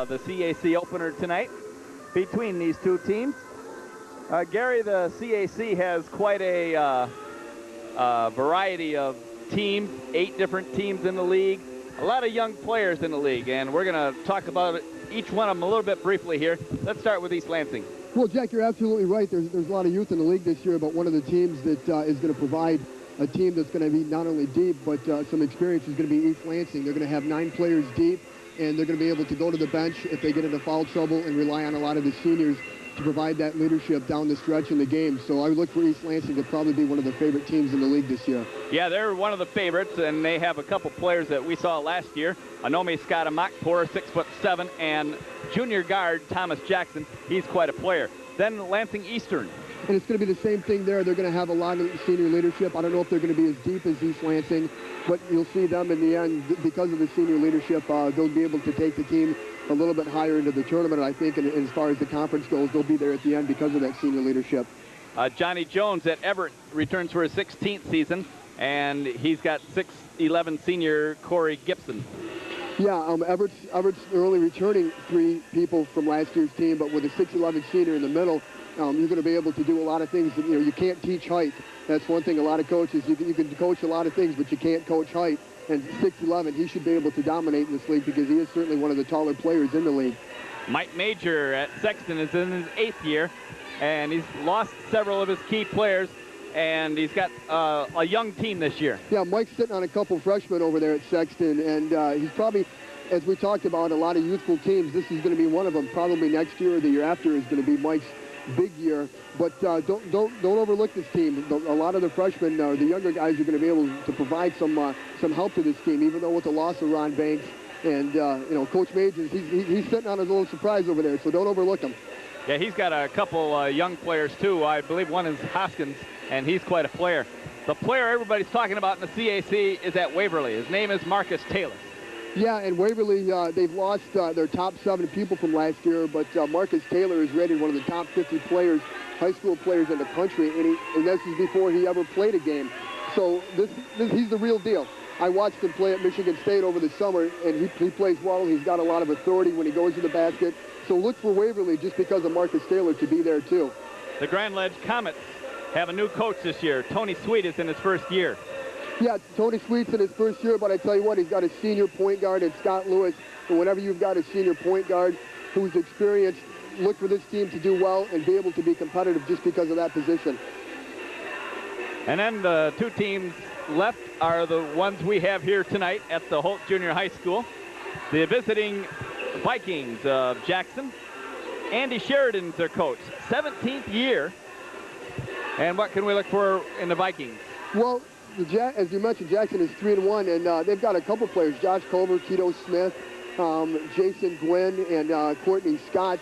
the CAC opener tonight between these two teams. Gary, the CAC has quite a variety of teams, 8 different teams in the league, a lot of young players in the league, and we're going to talk about each one of them a little bit briefly here. Let's start with East Lansing. Well, Jack, you're absolutely right. There's a lot of youth in the league this year, but one of the teams that is going to provide a team that's going to be not only deep, but some experience is going to be East Lansing. They're going to have 9 players deep, and they're going to be able to go to the bench if they get into foul trouble and rely on a lot of the seniors to provide that leadership down the stretch in the game. So I would look for East Lansing to probably be one of the favorite teams in the league this year. Yeah, they're one of the favorites, and they have a couple players that we saw last year. Anome Scott-Amakpour, 6'7", and junior guard Thomas Jackson. He's quite a player. Then Lansing Eastern. And it's going to be the same thing there. They're going to have a lot of senior leadership. I don't know if they're going to be as deep as East Lansing, but you'll see them in the end, because of the senior leadership, they'll be able to take the team a little bit higher into the tournament, I think, and as far as the conference goes, they'll be there at the end because of that senior leadership. Johnny Jones at Everett returns for his 16th season, and he's got 6'11" senior Corey Gibson. Yeah, Everett's they're only returning 3 people from last year's team, but with a 6'11" senior in the middle, you're going to be able to do a lot of things. You know, you can't teach height. That's one thing a lot of coaches, you can coach a lot of things, but you can't coach height. And 6'11", he should be able to dominate in this league because he is certainly one of the taller players in the league. Mike Major at Sexton is in his 8th year, and he's lost several of his key players, and he's got a young team this year. Yeah, Mike's sitting on a couple freshmen over there at Sexton, and he's probably, as we talked about, a lot of youthful teams. This is going to be one of them. Probably next year or the year after is going to be Mike's big year. But don't overlook this team. A lot of the freshmen, the younger guys, are going to be able to provide some help to this team, even though with the loss of Ron Banks and Coach Majors, he's sitting on his little surprise over there. So don't overlook him. Yeah, he's got a couple young players too. I believe one is Hoskins, and he's quite a player. The player everybody's talking about in the CAC is at Waverly. His name is Marcus Taylor. Yeah, and Waverly, they've lost their top 7 people from last year, but Marcus Taylor is rated one of the top 50 players, high school players in the country, and this is before he ever played a game. So he's the real deal. I watched him play at Michigan State over the summer, and he plays well. He's got a lot of authority when he goes to the basket. So look for Waverly just because of Marcus Taylor to be there too. The Grand Ledge Comets have a new coach this year. Tony Sweet is in his first year. Yeah, Tony Sweet's in his first year, but I tell you what, he's got a senior point guard in Scott Lewis. And whenever you've got a senior point guard who's experienced, look for this team to do well and be able to be competitive just because of that position. And then the 2 teams left are the ones we have here tonight at the Holt Junior High School. The visiting Vikings of Jackson. Andy Sheridan's their coach, 17th year. And what can we look for in the Vikings? Well, as you mentioned, Jackson is 3-1, and they've got a couple players, Josh Culver, Tito Smith, Jason Gwynn, and Courtney Scott,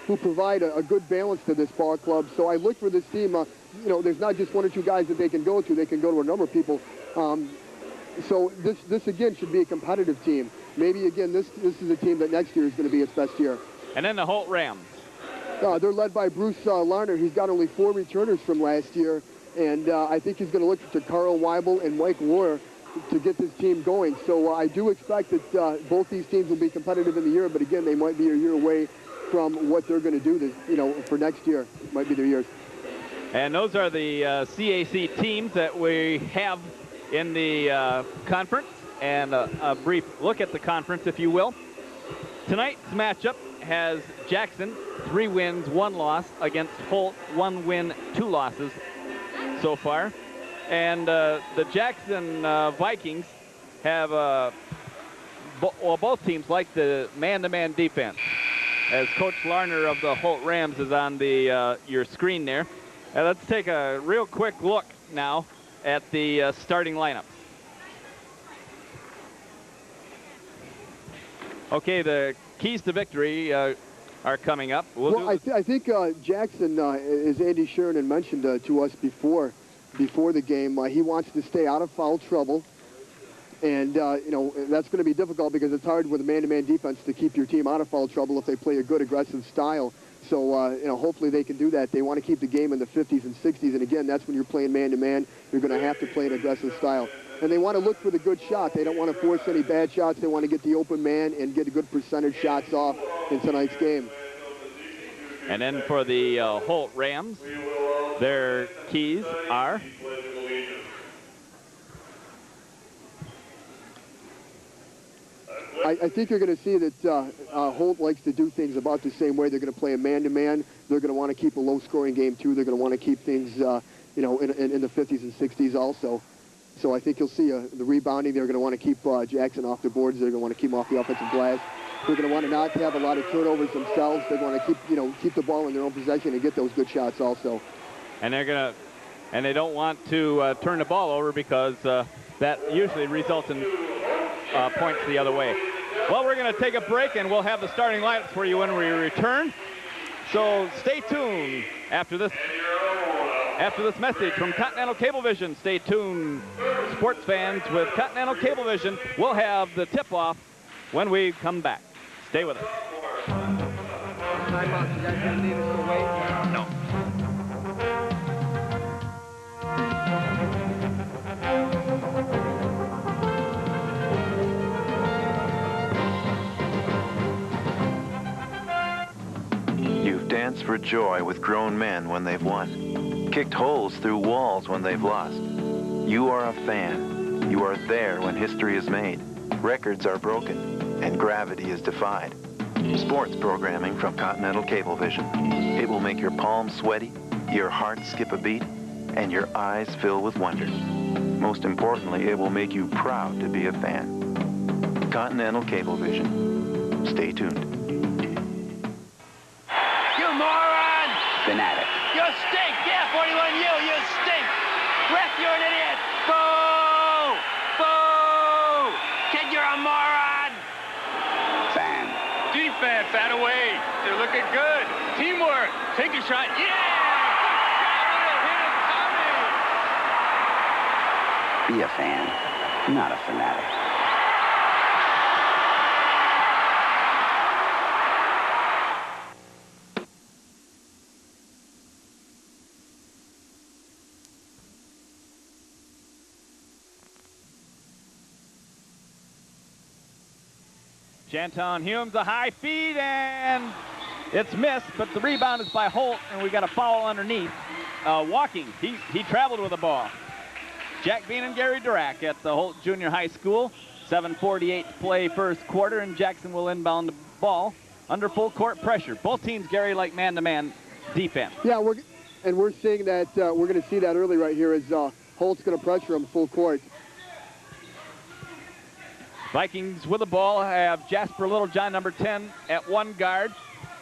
who provide a good balance to this ball club. So I look for this team, there's not just 1 or 2 guys that they can go to. They can go to a number of people. So this again, should be a competitive team. Maybe, again, this is a team that next year is going to be its best year. And then the Holt Rams. They're led by Bruce Larner. He's got only 4 returners from last year. And I think he's going to look to Carl Weibel and Mike LAUR to get this team going. So I do expect that both these teams will be competitive in the year, but again, they might be a year away from what they're going to do for next year. It might be their years. And those are the CAC teams that we have in the conference, and a brief look at the conference, if you will. Tonight's matchup has Jackson, 3 wins, 1 loss, against Holt, 1 win, 2 losses so far. And the Jackson Vikings have, both teams like the man-to-man defense, as Coach Larner of the Holt Rams is on the your screen there. And let's take a real quick look now at the starting lineup. Okay, the keys to victory are coming up. I think Jackson, as Andy Sheridan mentioned to us before the game, he wants to stay out of foul trouble. And, that's going to be difficult because it's hard with a man-to-man defense to keep your team out of foul trouble if they play a good aggressive style. So, hopefully they can do that. They want to keep the game in the 50s and 60s. And, again, that's when you're playing man-to-man. You're going to have to play an aggressive style. And they want to look for the good shot. They don't want to force any bad shots. They want to get the open man and get a good percentage shots off. in tonight's game. And then for the Holt Rams, their keys are I think you're going to see that Holt likes to do things about the same way. They're going to play a man-to-man. They're going to want to keep a low-scoring game, too. They're going to want to keep things, you know, in the 50s and 60s also. So I think you'll see the rebounding. They're going to want to keep Jackson off the boards. They're going to want to keep him off the offensive glass. They're going to want to not have a lot of turnovers themselves. They're going to keep, you know, keep the ball in their own possession and get those good shots also. And they're going to, and they don't want to turn the ball over because that usually results in points the other way. Well, we're going to take a break, and we'll have the starting lineups for you when we return. So stay tuned after this message from Continental Cablevision. Stay tuned, sports fans, with Continental Cablevision. We'll have the tip-off when we come back. Stay with us. Timeout. You guys going to need us to wait? No. You've danced for joy with grown men when they've won, kicked holes through walls when they've lost. You are a fan. You are there when history is made, records are broken, and gravity is defied. Sports programming from Continental Cablevision. It will make your palms sweaty, your heart skip a beat, and your eyes fill with wonder. Most importantly, it will make you proud to be a fan. Continental Cablevision. Stay tuned. Fanatic. You stink! Yeah, 41, you stink! Ref, you're an idiot! Boo! Boo! Kid, you're a moron! Fan. Defense, that away. They're looking good. Teamwork. Take a shot. Yeah! Be a fan, not a fanatic. Shanton Humes, a high feed, and it's missed, but the rebound is by Holt, and we got a foul underneath. Walking, he traveled with the ball. Jack Bean and Gary Durack at the Holt Junior High School. 7:48 to play first quarter, and Jackson will inbound the ball under full court pressure. Both teams, Gary, like man-to-man defense. Yeah, we're seeing that, we're going to see that early right here as Holt's going to pressure him full court. Vikings with the ball have Jasper Littlejohn, number 10, at one guard.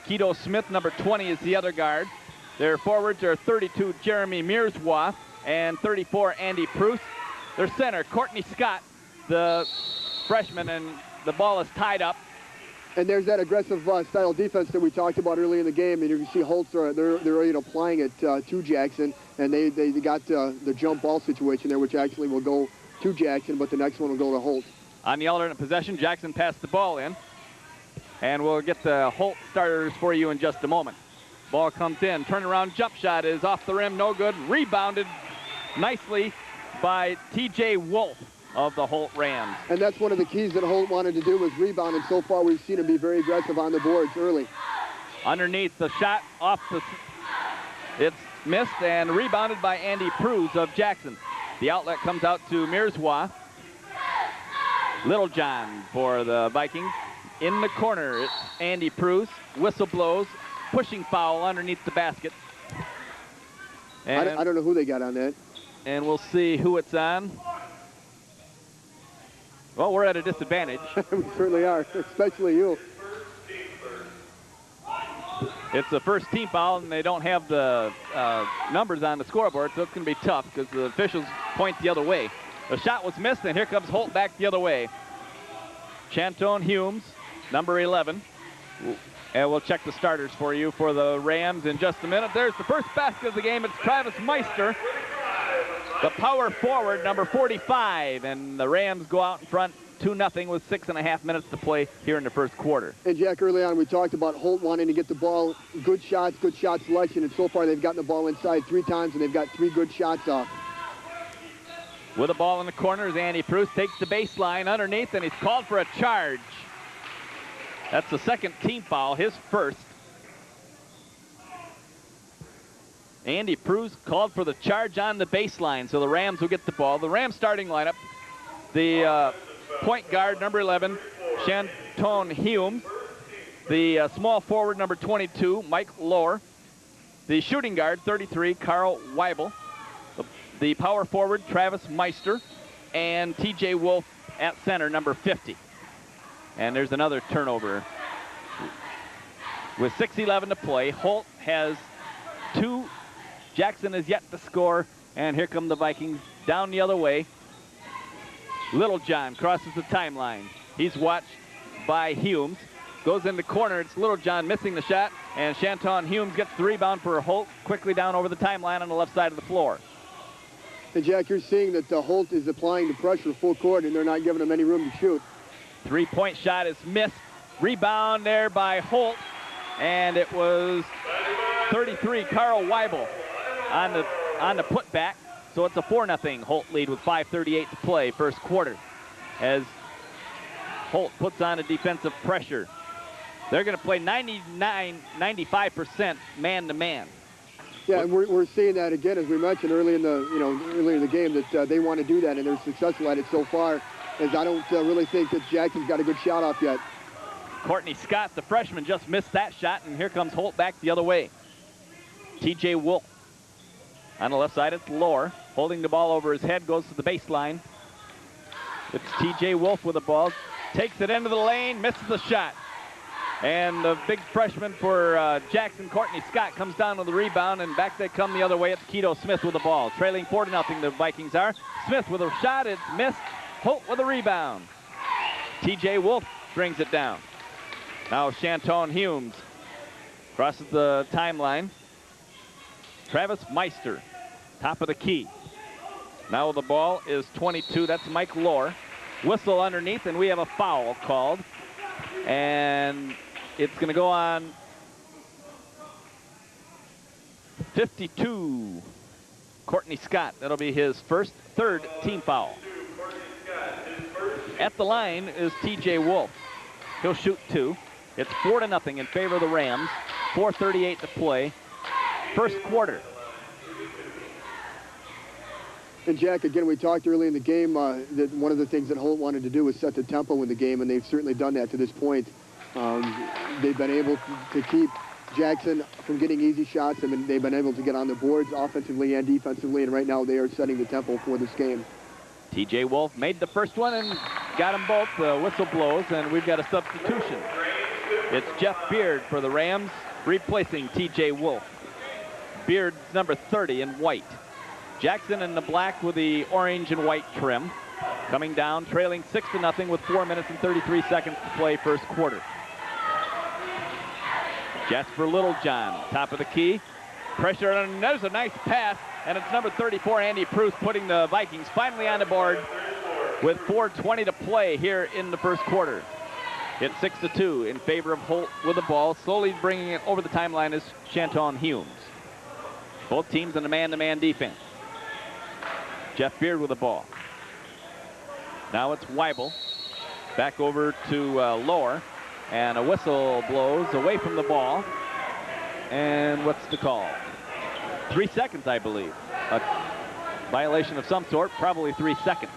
Keto Smith, number 20, is the other guard. Their forwards are 32, Jeremy Mearswa, and 34, Andy Pruce. Their center, Courtney Scott, the freshman, and the ball is tied up. And there's that aggressive style defense that we talked about early in the game, and you can see Holt's they're applying it to Jackson, and they got the jump ball situation there, which actually will go to Jackson, but the next one will go to Holt. On the alternate possession, Jackson passed the ball in. And we'll get the Holt starters for you in just a moment. Ball comes in. Turnaround jump shot is off the rim. No good. Rebounded nicely by T.J. Wolf of the Holt Rams. And that's one of the keys that Holt wanted to do, was rebound. And so far we've seen him be very aggressive on the boards early. Underneath, the shot off the... It's missed and rebounded by Andy Pruce of Jackson. The outlet comes out to Mearswa. Littlejohn for the Vikings. In the corner, it's Andy Pruce. Whistle blows. Pushing foul underneath the basket. And I don't know who they got on that. And we'll see who it's on. Well, we're at a disadvantage. We certainly are, especially you. It's the first team foul, and they don't have the numbers on the scoreboard, so it's going to be tough because the officials point the other way. The shot was missed, and here comes Holt back the other way. Shanton Humes, number 11. And we'll check the starters for you for the Rams in just a minute. There's the first basket of the game. It's Travis Meister, the power forward, number 45. And the Rams go out in front 2-0 with 6.5 minutes to play here in the first quarter. And Jack, early on we talked about Holt wanting to get the ball, good shot selection, and so far they've gotten the ball inside 3 times, and they've got 3 good shots off. With the ball in the corner is Andy Pruce, takes the baseline underneath, and he's called for a charge. That's the second team foul, his first. Andy Pruse called for the charge on the baseline, so the Rams will get the ball. The Rams starting lineup, the point guard, number 11, Shanton Humes. The small forward, number 22, Mike LAUR. The shooting guard, 33, Carl Weibel. The power forward, Travis Meister. And TJ Wolf at center, number 50. And there's another turnover. With 6:11 to play, Holt has 2. Jackson is yet to score. And here come the Vikings down the other way. Littlejohn crosses the timeline. He's watched by Humes. Goes in the corner. It's Littlejohn missing the shot. And Shanton Humes gets the rebound for Holt. Quickly down over the timeline on the left side of the floor. And Jack, you're seeing that Holt is applying the pressure full court, and they're not giving him any room to shoot. 3-point shot is missed. Rebound there by Holt. And it was 33, Carl Weibel on the putback. So it's a 4-0 Holt lead with 5:38 to play, first quarter. As Holt puts on a defensive pressure. They're going to play 95% man-to-man. Yeah, and we're seeing that again, as we mentioned earlier in the game, that they want to do that, and they're successful at it so far. As I don't really think that Jackson's got a good shot off yet. Courtney Scott, the freshman, just missed that shot, and here comes Holt back the other way. TJ Wolf. On the left side, it's LAUR. Holding the ball over his head, goes to the baseline. It's TJ Wolf with the ball. Takes it into the lane, misses the shot. And the big freshman for Jackson, Courtney Scott, comes down with the rebound, and back they come the other way. It's Keto Smith with the ball. Trailing 4-0, the Vikings are. Smith with a shot, it's missed. Holt with a rebound. TJ Wolf brings it down. Now Shanton Humes crosses the timeline. Travis Meister, top of the key. Now the ball is 22, that's Mike LAUR. Whistle underneath, and we have a foul called. And it's going to go on 52, Courtney Scott. That'll be his third team foul. At the line is TJ Wolf. He'll shoot 2. It's 4-0 in favor of the Rams. 4:38 to play. First quarter. And Jack, again, we talked early in the game that one of the things that Holt wanted to do was set the tempo in the game, and they've certainly done that to this point. They've been able to keep Jackson from getting easy shots, and they've been able to get on the boards offensively and defensively, and right now they are setting the tempo for this game. TJ Wolf made the first one and got them both. The whistle blows, and we've got a substitution. It's Jeff Beard for the Rams, replacing TJ Wolf. Beard's number 30 in white. Jackson in the black with the orange and white trim. Coming down, trailing 6-0 with 4 minutes and 33 seconds to play first quarter. Jasper Littlejohn, top of the key. Pressure, and there's a nice pass, and it's number 34, Andy Pruse, putting the Vikings finally on the board with 4:20 to play here in the first quarter. It's 6-2 in favor of Holt with the ball. Slowly bringing it over the timeline is Shanton Humes. Both teams in a man-to-man defense. Jeff Beard with the ball. Now it's Weibel. Back over to LAUR. And a whistle blows away from the ball. And what's the call? 3 seconds, I believe. A violation of some sort, probably 3 seconds.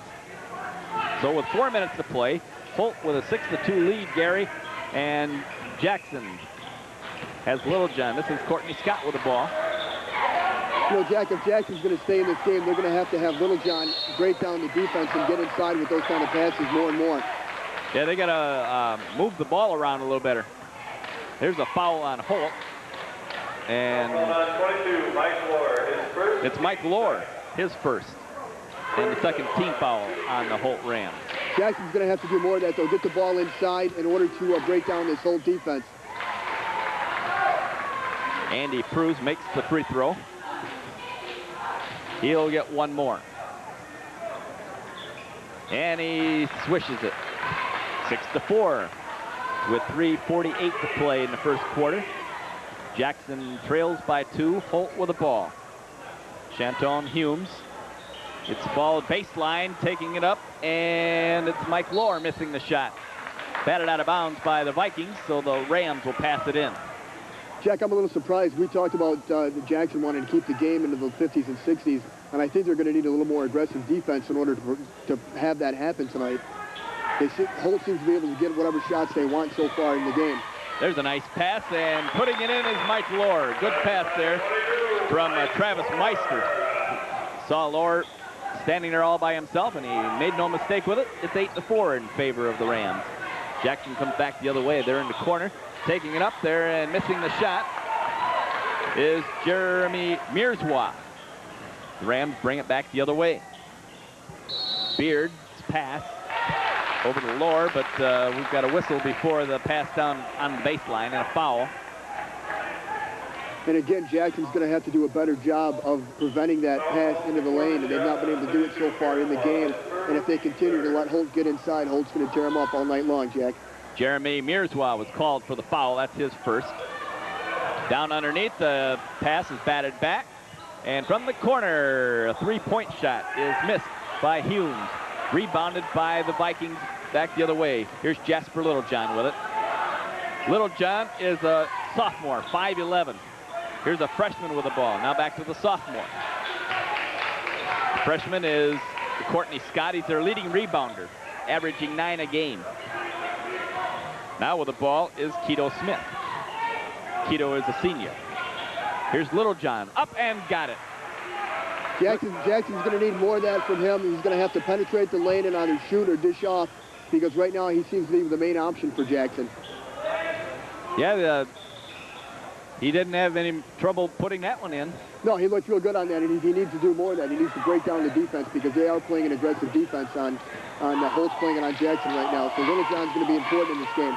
So with 4 minutes to play, Holt with a 6-2 lead, Gary. And Jackson has Littlejohn. This is Courtney Scott with the ball. You know, Jack, if Jackson's going to stay in this game, they're going to have Littlejohn break down the defense and get inside with those kind of passes more and more. Yeah, they got to move the ball around a little better. There's a foul on Holt. And 22, Mike LAUR, his first. It's Mike LAUR, his first. And the second team foul on the Holt Rams. Jackson's going to have to do more of that, though. Get the ball inside in order to break down this whole defense. Andy Pruse makes the free throw. He'll get one more. And he swishes it. 6-4 with 3:48 to play in the first quarter. Jackson trails by 2. Holt with the ball. Shanton Humes. It's ball baseline, taking it up, and it's Mike LAUR missing the shot. Batted out of bounds by the Vikings, so the Rams will pass it in. Jack, I'm a little surprised. We talked about Jackson wanting to keep the game into the 50s and 60s, and I think they're going to need a little more aggressive defense in order to have that happen tonight. Holt seems to be able to get whatever shots they want so far in the game. There's a nice pass, and putting it in is Mike LAUR. Good pass there from Travis Meister. Saw LAUR standing there all by himself, and he made no mistake with it. It's 8-4 in favor of the Rams. Jackson comes back the other way. They're in the corner. Taking it up there and missing the shot is Jeremy Mirzwa. The Rams bring it back the other way. Beard's pass over to LAUR, but we've got a whistle before the pass down on the baseline and a foul. And again, Jackson's going to have to do a better job of preventing that pass into the lane, and they've not been able to do it so far in the game. And if they continue to let Holt get inside, Holt's going to tear him up all night long, Jack. Jeremy Mirzwa was called for the foul. That's his first. Down underneath, the pass is batted back. And from the corner, a three-point shot is missed by Humes. Rebounded by the Vikings back the other way. Here's Jasper Littlejohn with it. Littlejohn is a sophomore, 5'11". Here's a freshman with the ball. Now back to the sophomore. The freshman is Courtney Scott. He's their leading rebounder, averaging 9 a game. Now with the ball is Keto Smith. Keto is a senior. Here's Littlejohn, up and got it. Jackson's going to need more of that from him. He's going to have to penetrate the lane and either shoot or dish off, because right now he seems to be the main option for Jackson. Yeah, he didn't have any trouble putting that one in. No, he looked real good on that, and he needs to do more of that. He needs to break down the defense, because they are playing an aggressive defense on Holt's playing it on Jackson right now. So Littlejohn's going to be important in this game.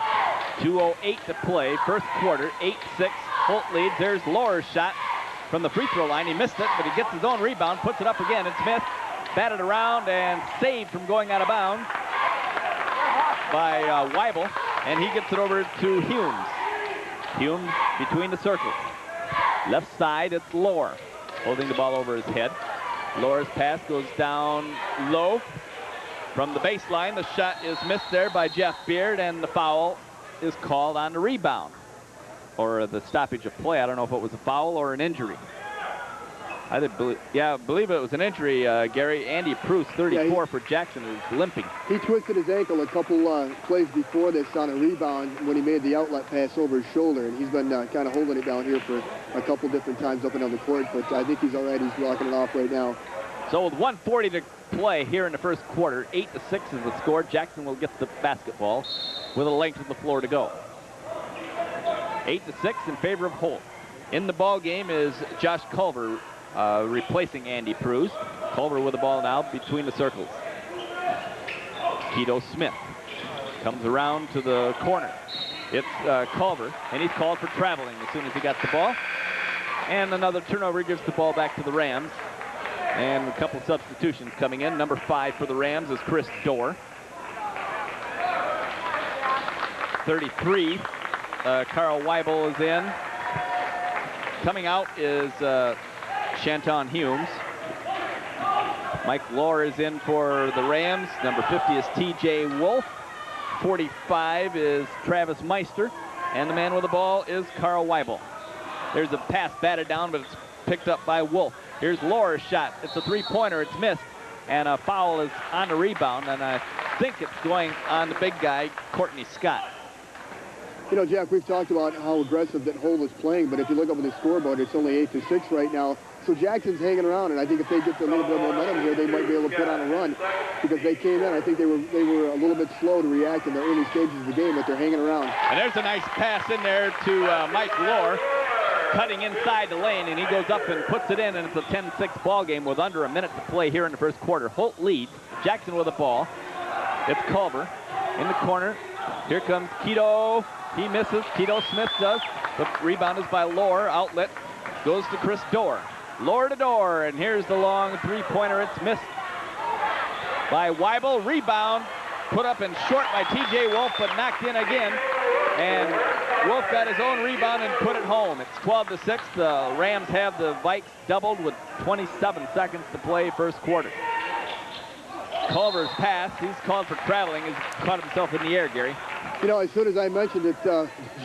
2:08 to play, first quarter, 8-6. Holt leads. There's LAUR's shot from the free throw line. He missed it, but he gets his own rebound, puts it up again. And Smith batted around and saved from going out of bounds by Weibel, and he gets it over to Humes. Humes between the circles. Left side, it's LAUR holding the ball over his head. LAUR's pass goes down low from the baseline. The shot is missed there by Jeff Beard, and the foul is called on the rebound, or the stoppage of play. I don't know if it was a foul or an injury. I believe it was an injury, Gary. Andy Pruce, 34 for Jackson, is limping. He twisted his ankle a couple plays before this on a rebound when he made the outlet pass over his shoulder, and he's been kind of holding it down here for a couple different times up and down the court, but I think he's all right. He's walking it off right now. So with 1:40 to play here in the first quarter, 8-6 is the score. Jackson will get the basketball with a length of the floor to go. 8-6 in favor of Holt. In the ball game is Josh Culver, replacing Andy Pruce. Culver with the ball now between the circles. Keto Smith comes around to the corner. It's Culver, and he's called for traveling as soon as he got the ball. And another turnover gives the ball back to the Rams. And a couple substitutions coming in. Number 5 for the Rams is Chris Dorr. 33, Carl Weibel is in. Coming out is Shanton Humes. Mike LAUR is in for the Rams. Number 50 is T.J. Wolf. 45 is Travis Meister. And the man with the ball is Carl Weibel. There's a pass batted down, but it's picked up by Wolf. Here's LAUR's shot. It's a three-pointer. It's missed. And a foul is on the rebound. And I think it's going on the big guy, Courtney Scott. You know, Jack, we've talked about how aggressive that Holt is playing, but if you look up at the scoreboard, it's only 8-6 right now. So Jackson's hanging around, and I think if they get a little bit of momentum here, they might be able to put on a run, because they came in. I think they were a little bit slow to react in the early stages of the game, but they're hanging around. And there's a nice pass in there to Mike LAUR, cutting inside the lane, and he goes up and puts it in, and it's a 10-6 ball game with under a minute to play here in the first quarter. Holt leads. Jackson with the ball. It's Culver in the corner. Here comes Keto. He misses. Keto Smith does. The rebound is by LAUR. Outlet goes to Chris Dorr. LAUR to Dorr, and here's the long three-pointer. It's missed by Weibel. Rebound put up and short by T.J. Wolf, but knocked in again. And Wolf got his own rebound and put it home. It's 12-6. The Rams have the Vikes doubled with 27 seconds to play first quarter. Culver's pass, he's called for traveling. He's caught himself in the air, Gary. You know, as soon as I mentioned it,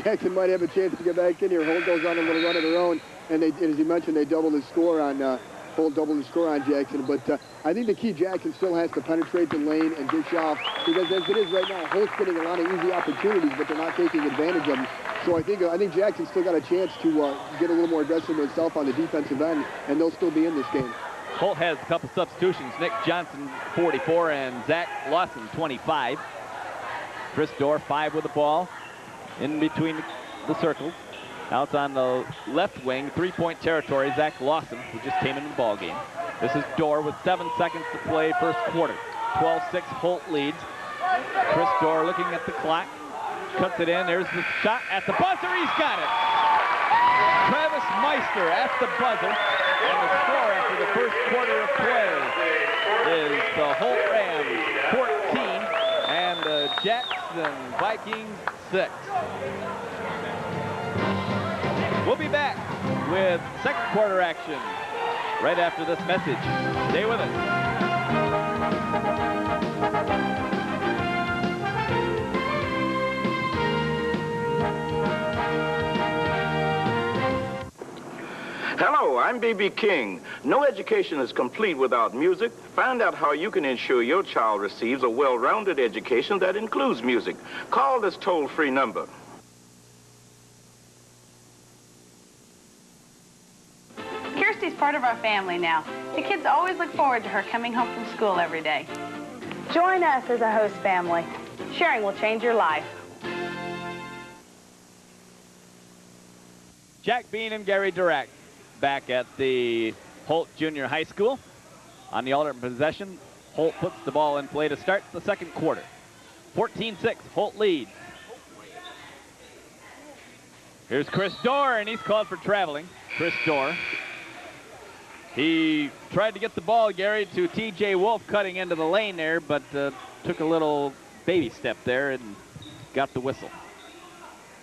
Jackson might have a chance to get back in here. Holt goes on a little run of their own, and as you mentioned, they doubled his score on Holt doubled the score on Jackson. But I think the key, Jackson still has to penetrate the lane and dish off, because as it is right now, Holt's getting a lot of easy opportunities, but they're not taking advantage of them. So I think Jackson's still got a chance to get a little more aggressive himself on the defensive end, and they'll still be in this game. Holt has a couple substitutions. Nick Johnson, 44, and Zach Lawson, 25. Chris Dorr, 5 with the ball in between the circles. Out on the left wing, three-point territory, Zach Lawson, who just came into the ball game. This is Dorr with 7 seconds to play first quarter. 12-6, Holt leads. Chris Dorr looking at the clock, cuts it in. There's the shot at the buzzer. He's got it. Travis Meister at the buzzer. And the score after the first quarter of play is the Holt Rams 14 and the Jackson Vikings 6. We'll be back with second quarter action right after this message. Stay with us. Hello, I'm B.B. King. No education is complete without music. Find out how you can ensure your child receives a well-rounded education that includes music. Call this toll-free number. Kirsty's part of our family now. The kids always look forward to her coming home from school every day. Join us as a host family. Sharing will change your life. Jack Bean and Gary Durack back at the Holt Junior High School. On the alternate possession, Holt puts the ball in play to start the second quarter. 14-6, Holt leads. Here's Chris Dorr, and he's called for traveling. Chris Dorr. He tried to get the ball, Gary, to T.J. Wolf cutting into the lane there, but took a little baby step there and got the whistle.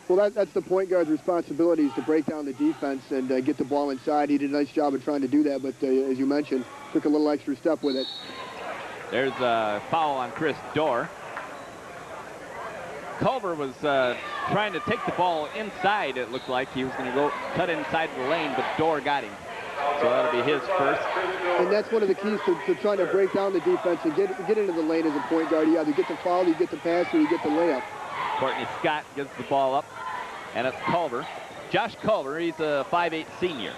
Well, that's the point guard's responsibility, is to break down the defense and get the ball inside. He did a nice job of trying to do that, but as you mentioned, took a little extra step with it. There's a foul on Chris Dorr. Culver was trying to take the ball inside. It looked like he was going to go cut inside the lane, but Dorr got him. So that'll be his first. And that's one of the keys to trying to break down the defense and get into the lane as a point guard. You either get the foul, you get the pass, or you get the layup. Courtney Scott gives the ball up, and it's Culver. Josh Culver, he's a 5'8" senior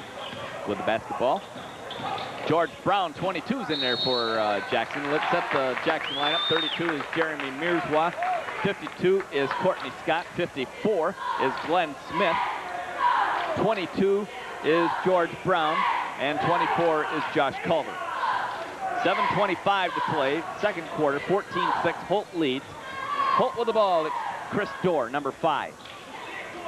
with the basketball. George Brown, 22's in there for Jackson. Let's set the Jackson lineup. 32 is Jeremy Mirzwa. 52 is Courtney Scott. 54 is Glenn Smith. 22 is George Brown. And 24 is Josh Culver. 7:25 to play, second quarter, 14-6, Holt leads. Holt with the ball, it's Chris Dorr, number 5.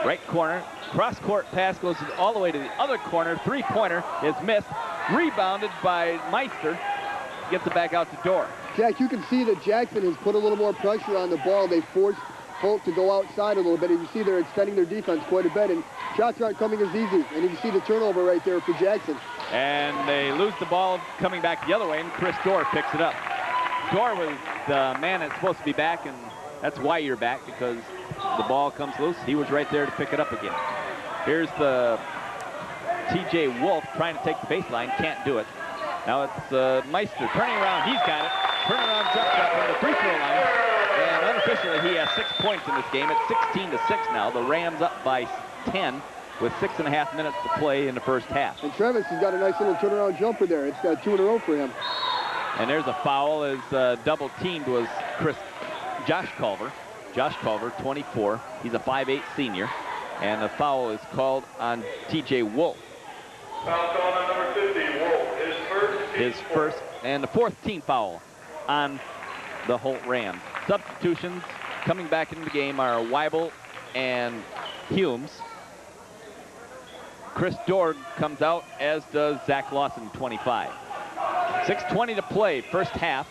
Right corner, cross-court pass goes all the way to the other corner. Three-pointer is missed. Rebounded by Meister. Gets it back out to Dorr. Jack, you can see that Jackson has put a little more pressure on the ball. They forced Holt to go outside a little bit. And you see they're extending their defense quite a bit, and shots aren't coming as easy. And you can see the turnover right there for Jackson. And they lose the ball coming back the other way, and Chris Dorr picks it up. Dorr was the man that's supposed to be back, and that's why you're back, because the ball comes loose. He was right there to pick it up again. Here's the T.J. Wolf trying to take the baseline, can't do it. Now it's Meister turning around, he's got it. Turnaround jump shot from the free throw line. And unofficially, he has 6 points in this game. It's 16-6 now. The Rams up by 10 with 6.5 minutes to play in the first half. And Travis has got a nice little turnaround jumper there. It's 2 in a row for him. And there's a foul as double teamed was Josh Culver. Josh Culver, 24. He's a 5'8" senior. And the foul is called on T.J. Wolf. Foul called on number 50, Wolf. His first and the fourth team foul on the Holt Rams. Substitutions coming back into the game are Weibel and Humes. Chris Dorr comes out, as does Zach Lawson, 25. 6:20 to play, first half.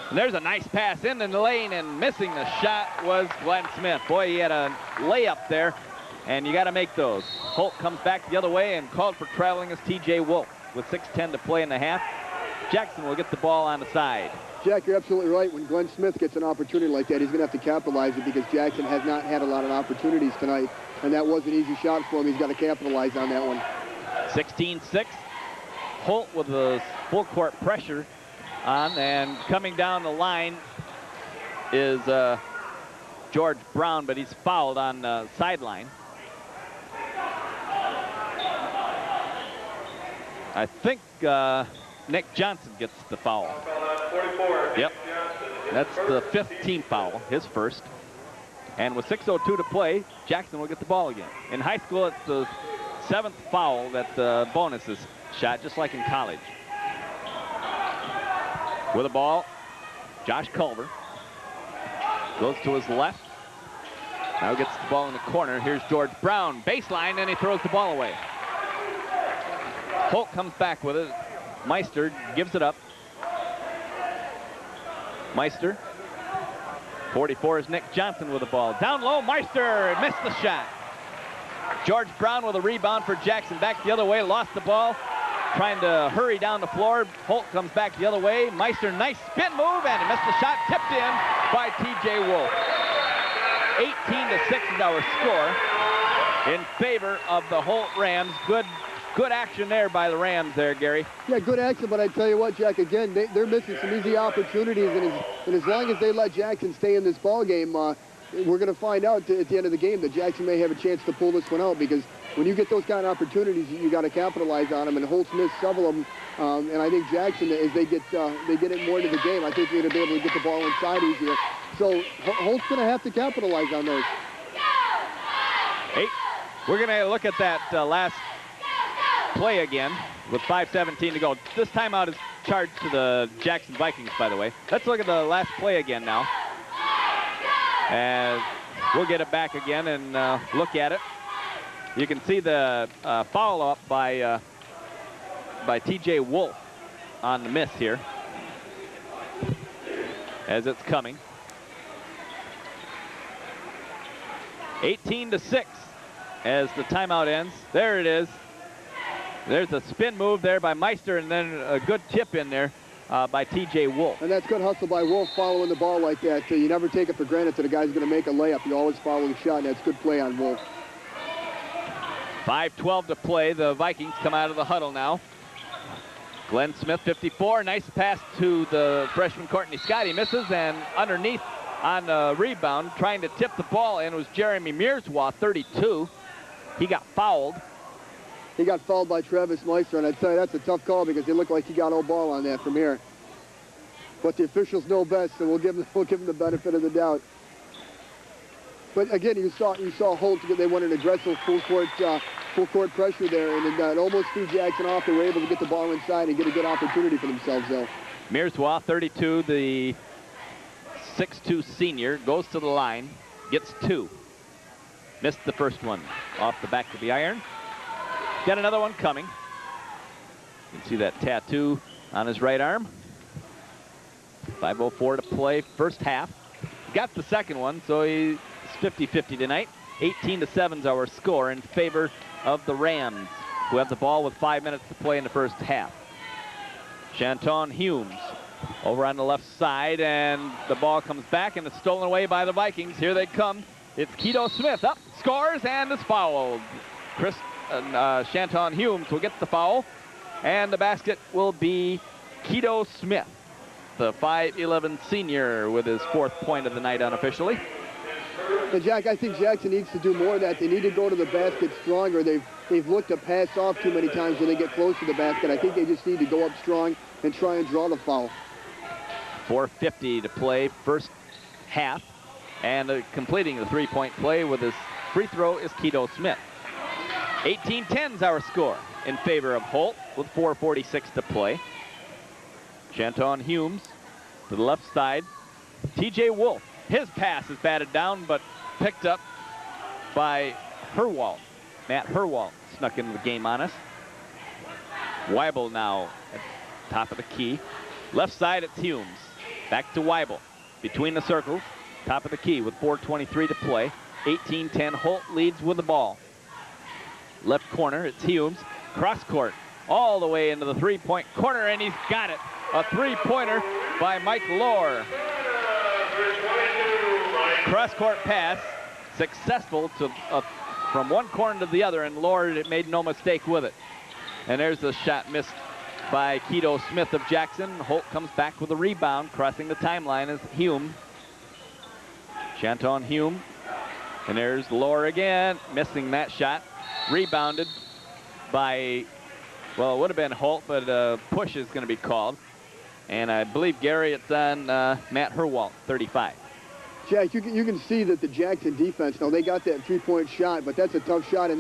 And there's a nice pass in the lane, and missing the shot was Glenn Smith. Boy, he had a layup there, and you got to make those. Holt comes back the other way, and called for traveling is T.J. Wolf with 6:10 to play in the half. Jackson will get the ball on the side. Jack, you're absolutely right. When Glenn Smith gets an opportunity like that, he's going to have to capitalize it because Jackson has not had a lot of opportunities tonight, and that was an easy shot for him. He's got to capitalize on that one. 16-6. Holt with the full court pressure on, and coming down the line is George Brown, but he's fouled on the sideline. I think Nick Johnson gets the foul. 44. Yep. That's the 5th team foul, his first. And with 6:02 to play, Jackson will get the ball again. In high school, it's the 7th foul that the bonus is shot, just like in college. With the ball, Josh Culver goes to his left. Now gets the ball in the corner. Here's George Brown, baseline, and he throws the ball away. Holt comes back with it. Meister gives it up. Meister. 44 is Nick Johnson with the ball. Down low, Meister missed the shot. George Brown with a rebound for Jackson. Back the other way, lost the ball. Trying to hurry down the floor. Holt comes back the other way. Meister, nice spin move, and he missed the shot. Tipped in by T.J. Wolf. 18-6 is our score in favor of the Holt Rams. Good action there by the Rams there, Gary. Yeah, good action, but I tell you what, Jack, again, they're missing some easy opportunities, and as long as they let Jackson stay in this ball game, we're going to find out at the end of the game that Jackson may have a chance to pull this one out, because when you get those kind of opportunities, you got to capitalize on them, and Holt's missed several of them, and I think Jackson, as they get it more into the game, I think they're going to be able to get the ball inside easier. So Holt's going to have to capitalize on those. Hey, we're going to look at that last play again with 5:17 to go. This timeout is charged to the Jackson Vikings, by the way. Let's look at the last play again now. And we'll get it back again and look at it. You can see the follow-up by T.J. Wolf on the miss here as it's coming. 18-6 as the timeout ends. There it is. There's a spin move there by Meister, and then a good tip in there by T.J. Wolf. And that's good hustle by Wolf following the ball like that. You never take it for granted that a guy's going to make a layup. You always follow the shot, and that's good play on Wolf. 5:12 to play. The Vikings come out of the huddle now. Glenn Smith, 54. Nice pass to the freshman Courtney Scott. He misses, and underneath on the rebound, trying to tip the ball, and it was Jeremy Mearswa, 32. He got fouled. He got fouled by Travis Meister, and I'd tell you that's a tough call because it looked like he got no ball on that from here. But the officials know best, so we'll give him the benefit of the doubt. But again, you saw Holt. They went an aggressive full court pressure there, and it almost threw Jackson off. They were able to get the ball inside and get a good opportunity for themselves, though. Mearswa, 32, the 6'2 senior, goes to the line, gets 2. Missed the first one off the back of the iron. Got another one coming. You can see that tattoo on his right arm. 5:04 to play, first half. Got the second one, so he's 50-50 tonight. 18-7 is our score in favor of the Rams, who have the ball with 5 minutes to play in the first half. Shanton Humes over on the left side, and the ball comes back, and it's stolen away by the Vikings. Here they come. It's Keto Smith up, scores, and is fouled. Shanton Humes will get the foul, and the basket will be Keto Smith, the 5'11 senior, with his 4th point of the night unofficially. And Jack, I think Jackson needs to do more of that. They need to go to the basket stronger. They've looked to pass off too many times when they get close to the basket. I think they just need to go up strong and try and draw the foul. 4:50 to play, first half, and completing the 3-point play with his free throw is Keto Smith. 18-10 is our score in favor of Holt with 4:46 to play. Shanton Humes to the left side. T.J. Wolf, his pass is batted down, but picked up by Herwald. Matt Herwald snuck into the game on us. Weibel now at top of the key. Left side, it's Humes. Back to Weibel. Between the circles, top of the key with 4:23 to play. 18-10, Holt leads with the ball. Left corner, it's Humes. Cross court, all the way into the 3-point corner, and he's got it. A 3-pointer by Mike LAUR. Cross-court pass, successful to from one corner to the other, and LAUR made no mistake with it. And there's a shot missed by Keto Smith of Jackson. Holt comes back with a rebound. Crossing the timeline is Hume. Shanton Hume. And there's LAUR again, missing that shot. Rebounded by, well, it would have been Holt, but a push is going to be called. And I believe, Gary, it's on Matt Herwalt, 35. Jack, you can see that the Jackson defense, now they got that three-point shot, but that's a tough shot, and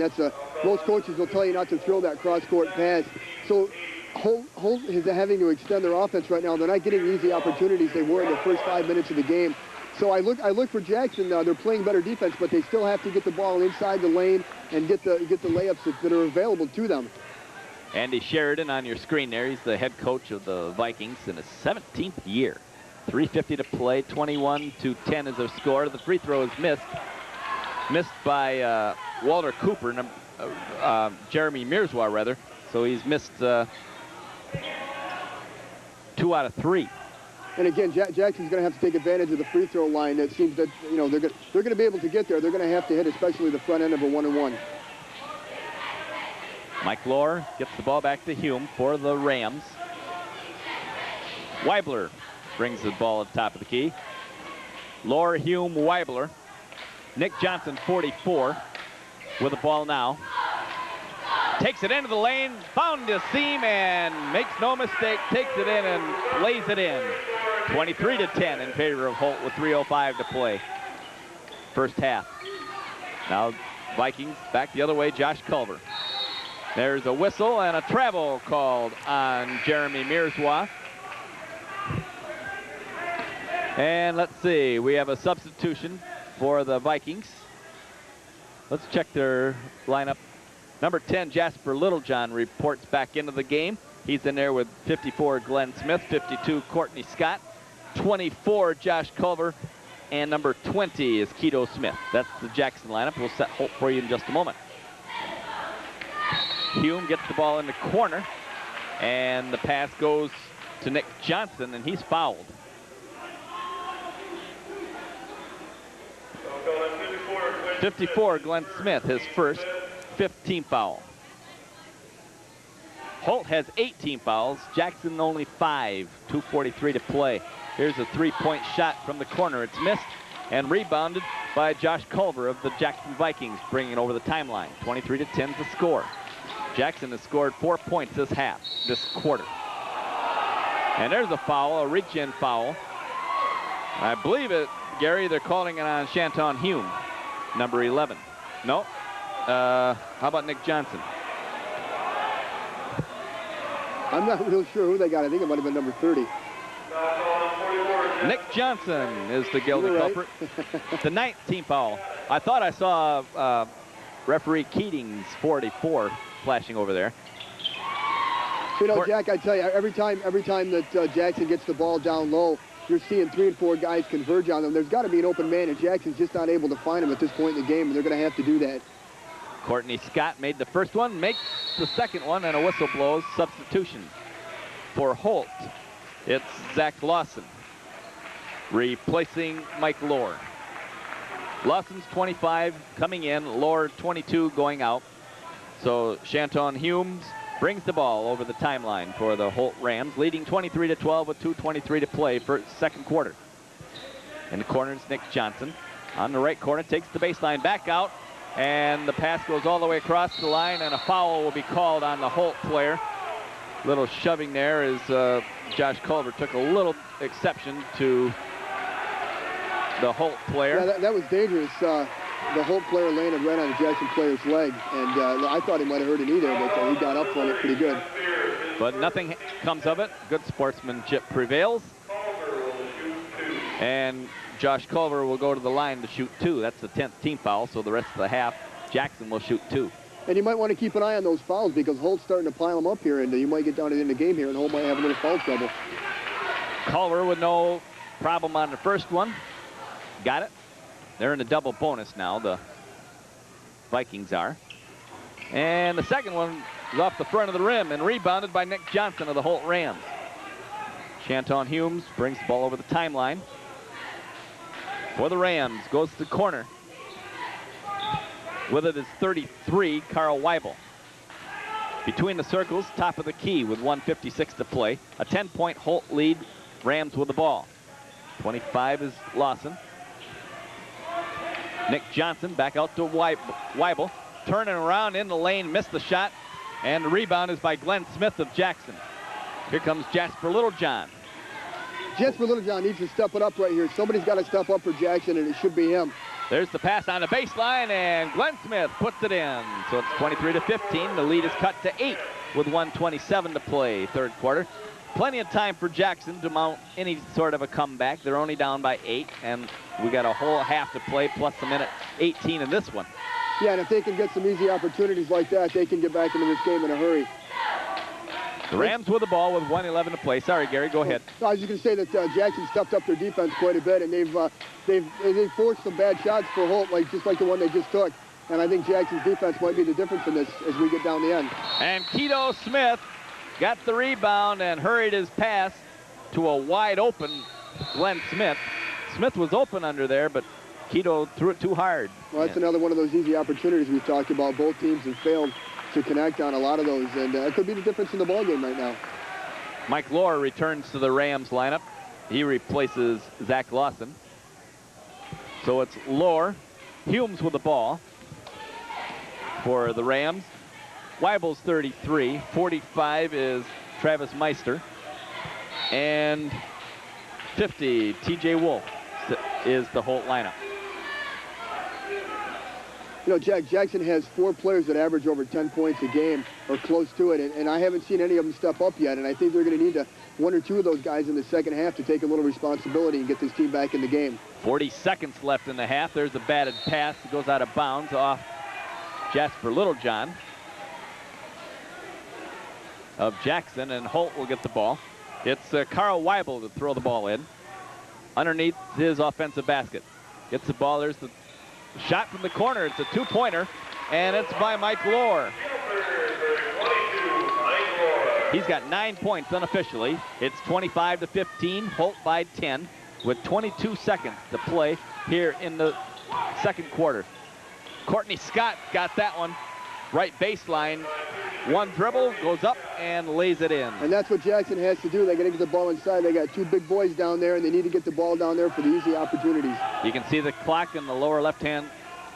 most coaches will tell you not to throw that cross-court pass. So Holt is having to extend their offense right now. They're not getting easy opportunities they were in the first 5 minutes of the game. So I look for Jackson. They're playing better defense, but they still have to get the ball inside the lane and get the layups that are available to them. Andy Sheridan on your screen there. He's the head coach of the Vikings in his 17th year. 3:50 to play, 21-10 is their score. The free throw is missed by Walter Cooper, Jeremy Mirzwa rather. So he's missed 2 out of 3. And again, Jackson's going to have to take advantage of the free throw line. It seems that they're going to be able to get there. They're going to have to hit, especially the front end of a 1-and-1. Mike LAUR gets the ball back to Hume for the Rams. Weibler brings the ball at the top of the key. LAUR, Hume, Weibler. Nick Johnson, 44, with the ball now. Takes it into the lane, found the seam, and makes no mistake, takes it in and lays it in. 23-10 in favor of Holt with 3:05 to play. First half. Now Vikings back the other way, Josh Culver. There's a whistle and a travel called on Jeremy Mirzwa. And let's see, we have a substitution for the Vikings. Let's check their lineup. Number 10, Jasper Littlejohn, reports back into the game. He's in there with 54, Glenn Smith, 52, Courtney Scott, 24, Josh Culver, and number 20 is Keto Smith. That's the Jackson lineup. We'll set Holt for you in just a moment. Hume gets the ball in the corner, and the pass goes to Nick Johnson, and he's fouled. 54, Glenn Smith, his first, 5th team foul. Holt has 18 fouls, Jackson only 5, 2:43 to play. Here's a 3-point shot from the corner. It's missed and rebounded by Josh Culver of the Jackson Vikings, bringing it over the timeline. 23-10 is the score. Jackson has scored 4 points this quarter. And there's a foul, a reach-in foul. I believe it, Gary, they're calling it on Shanton Hume, number 11. No. How about Nick Johnson? I'm not real sure who they got. I think it might have been number 30. Nick Johnson is the guilty culprit. The 9th team foul. I thought I saw referee Keating's 44 flashing over there. Jack, I tell you, every time that Jackson gets the ball down low, you're seeing 3 and 4 guys converge on them. There's got to be an open man, and Jackson's just not able to find him at this point in the game, and they're going to have to do that. Courtney Scott made the first one, makes the second one, and a whistle blows. Substitution for Holt. It's Zach Lawson replacing Mike LAUR. Lawson's 25 coming in, LAUR 22 going out. So Shanton Humes brings the ball over the timeline for the Holt Rams, leading 23-12 with 2:23 to play for second quarter. In the corner is Nick Johnson. On the right corner, takes the baseline back out, and the pass goes all the way across the line, and a foul will be called on the Holt player. Little shoving there as Josh Culver took a little exception to the Holt player. Yeah, that was dangerous. The Holt player landed right on the Jackson player's leg, and I thought he might have hurt a knee there, but he got up from it pretty good. But nothing comes of it. Good sportsmanship prevails. And Josh Culver will go to the line to shoot 2. That's the 10th team foul, so the rest of the half, Jackson will shoot 2. And you might want to keep an eye on those fouls because Holt's starting to pile them up here, and you might get down to the end of the game here, and Holt might have a little foul trouble. Culver with no problem on the first one. Got it. They're in the double bonus now, the Vikings are. And the second one is off the front of the rim and rebounded by Nick Johnson of the Holt Rams. Shanton Humes brings the ball over the timeline. For the Rams, goes to the corner. With it is 33, Carl Weibel. Between the circles, top of the key with 1:56 to play. A 10-point Holt lead, Rams with the ball. 25 is Lawson. Nick Johnson back out to Weibel. Turning around in the lane, missed the shot. And the rebound is by Glenn Smith of Jackson. Here comes Jasper Littlejohn. Jasper Littlejohn needs to step it up right here. Somebody's got to step up for Jackson, and it should be him. There's the pass on the baseline, and Glenn Smith puts it in. So it's 23-15. The lead is cut to 8 with 1:27 to play, third quarter. Plenty of time for Jackson to mount any sort of a comeback. They're only down by 8, and we got a whole half to play, plus a minute 18 in this one. Yeah, and if they can get some easy opportunities like that, they can get back into this game in a hurry. The Rams with the ball with 1:11 to play. Sorry, Gary, go ahead. No, I was just going to say that Jackson stepped up their defense quite a bit, and they've forced some bad shots for Holt, just like the one they just took. And I think Jackson's defense might be the difference in this as we get down the end. And Keto Smith got the rebound and hurried his pass to a wide open Glenn Smith. Smith was open under there, but Keto threw it too hard. Well, that's another one of those easy opportunities we've talked about. Both teams have failed to connect on a lot of those, and it could be the difference in the ballgame right now. Mike LAUR returns to the Rams lineup. He replaces Zach Lawson. So it's LAUR, Humes with the ball for the Rams. Weibel's 33, 45 is Travis Meister, and 50, TJ Wolf is the Holt lineup. You know, Jackson has 4 players that average over 10 points a game or close to it, and I haven't seen any of them step up yet, and I think they're going to need 1 or 2 of those guys in the second half to take a little responsibility and get this team back in the game. 40 seconds left in the half. There's a batted pass. It goes out of bounds off Jasper Littlejohn of Jackson, and Holt will get the ball. It's Carl Weibel to throw the ball in underneath his offensive basket. Gets the ball. There's the shot from the corner. It's a 2-pointer, and it's by Mike LAUR. He's got 9 points unofficially. It's 25-15, Holt by 10 with 22 seconds to play here in the second quarter. Courtney Scott got that one. Right baseline. One dribble, goes up, and lays it in. And that's what Jackson has to do. They got to get the ball inside. They got 2 big boys down there, and they need to get the ball down there for the easy opportunities. You can see the clock in the lower left-hand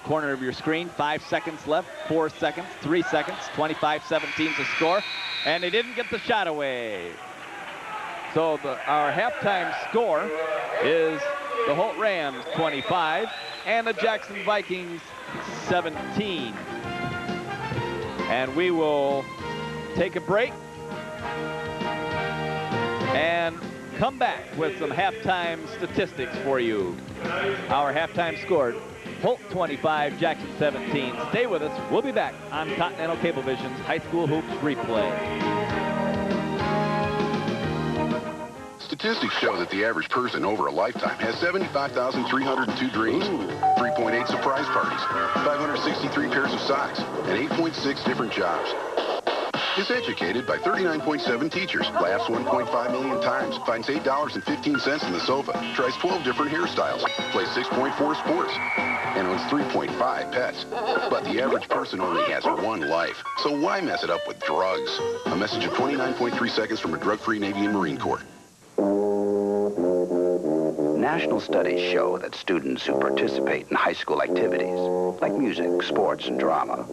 corner of your screen. 5 seconds left, 4 seconds, 3 seconds, 25-17 to score. And they didn't get the shot away. So our halftime score is the Holt Rams 25 and the Jackson Vikings 17. And we will take a break and come back with some halftime statistics for you. Our halftime score, Holt 25, Jackson 17. Stay with us. We'll be back on Continental Cablevision's High School Hoops Replay. Statistics show that the average person over a lifetime has 75,302 dreams, 3.8 surprise parties, 563 pairs of socks, and 8.6 different jobs. Is educated by 39.7 teachers, laughs 1.5 million times, finds $8.15 in the sofa, tries 12 different hairstyles, plays 6.4 sports, and owns 3.5 pets. But the average person only has 1 life, so why mess it up with drugs? A message of 29.3 seconds from a drug-free Navy and Marine Corps. National studies show that students who participate in high school activities, like music, sports, and drama,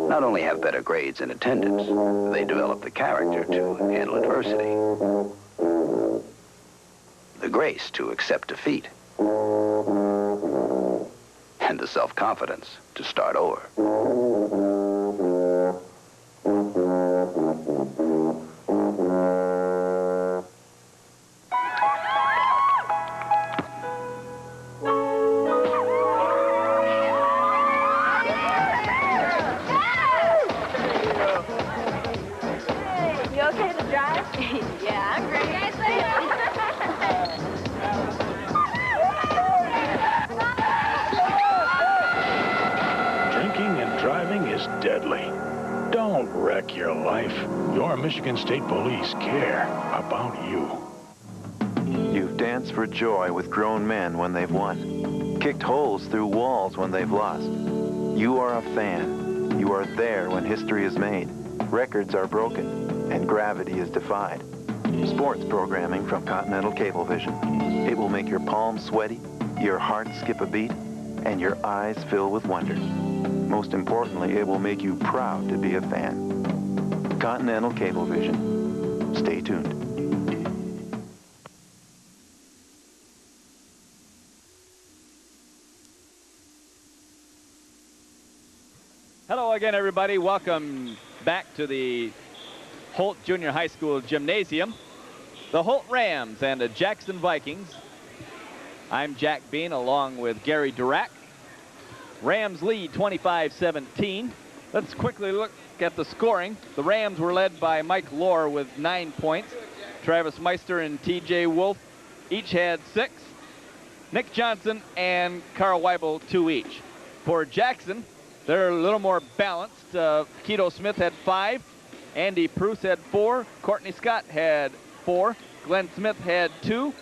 not only have better grades and attendance, they develop the character to handle adversity, the grace to accept defeat, and the self-confidence to start over. Your life. Your Michigan State Police care about you. danced for joy with grown men when they've won, kicked holes through walls when they've lost. You are a fan. You are there when history is made, records are broken, and gravity is defied. Sports programming from Continental Cablevision. It will make your palms sweaty, your heart skip a beat, and your eyes fill with wonder. Most importantly, it will make you proud to be a fan. Continental Cablevision. Stay tuned. Hello again, everybody. Welcome back to the Holt Junior High School Gymnasium. The Holt Rams and the Jackson Vikings. I'm Jack Bean along with Gary Durack. Rams lead 25-17. Let's quickly look at the scoring. The Rams were led by Mike LAUR with 9 points. Travis Meister and TJ Wolf each had 6. Nick Johnson and Carl Weibel 2 each. For Jackson, they're a little more balanced. Keto Smith had 5. Andy Pruce had 4. Courtney Scott had 4. Glenn Smith had 2.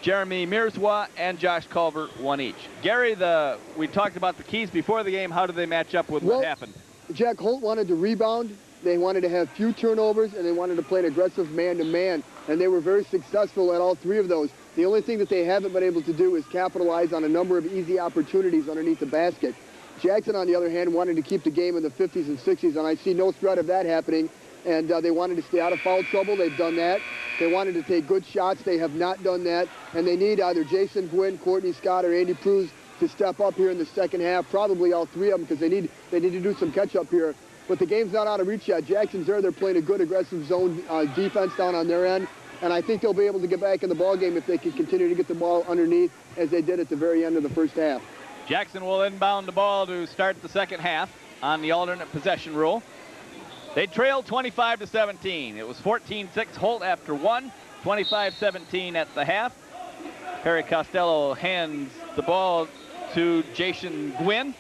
Jeremy Mirzwa and Josh Culver 1 each. Gary, we talked about the keys before the game. How did they match up with what happened? Jack, Holt wanted to rebound. They wanted to have few turnovers, and they wanted to play an aggressive man-to-man, and they were very successful at all 3 of those. The only thing that they haven't been able to do is capitalize on a number of easy opportunities underneath the basket. Jackson, on the other hand, wanted to keep the game in the 50s and 60s, and I see no threat of that happening. And they wanted to stay out of foul trouble. They've done that. They wanted to take good shots. They have not done that. And they need either Jason Gwynn, Courtney Scott, or Andy Pruce to step up here in the second half. Probably all 3 of them, because they need to do some catch-up here. But the game's not out of reach yet. Jackson's there. They're playing a good aggressive zone defense down on their end. And I think they'll be able to get back in the ball game if they can continue to get the ball underneath as they did at the very end of the first half. Jackson will inbound the ball to start the second half on the alternate possession rule. They trailed 25-17. It was 14-6 Holt after 1, 25-17 at the half. Perry Costello hands the ball to Jason Gwynn.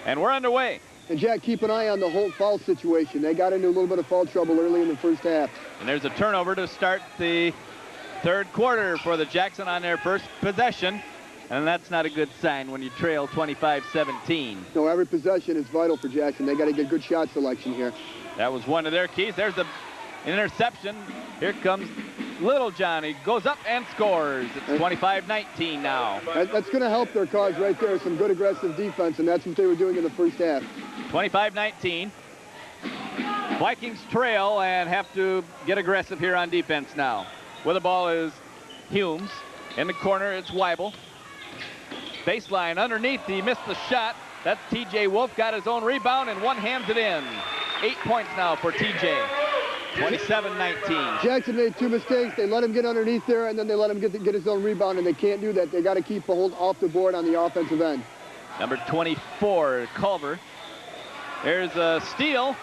And we're underway. And Jack, keep an eye on the Holt foul situation. They got into a little bit of foul trouble early in the first half. And there's a turnover to start the third quarter for the Jackson on their first possession. And that's not a good sign when you trail 25-17. No, every possession is vital for Jackson. They got to get good shot selection here. That was one of their keys. There's an interception. Here comes Little Johnny. Goes up and scores. It's 25-19 now. That's going to help their cause right there. Some good aggressive defense, and that's what they were doing in the first half. 25-19. Vikings trail and have to get aggressive here on defense now. Where the ball is Humes. In the corner, it's Weibel. Baseline underneath, he missed the shot. That's TJ Wolf, got his own rebound and one hands it in. 8 points now for TJ. 27-19. Jackson made 2 mistakes. They let him get underneath there, and then they let him get his own rebound, and they can't do that. They got to keep the hold off the board on the offensive end. Number 24, Culver. There's a steal.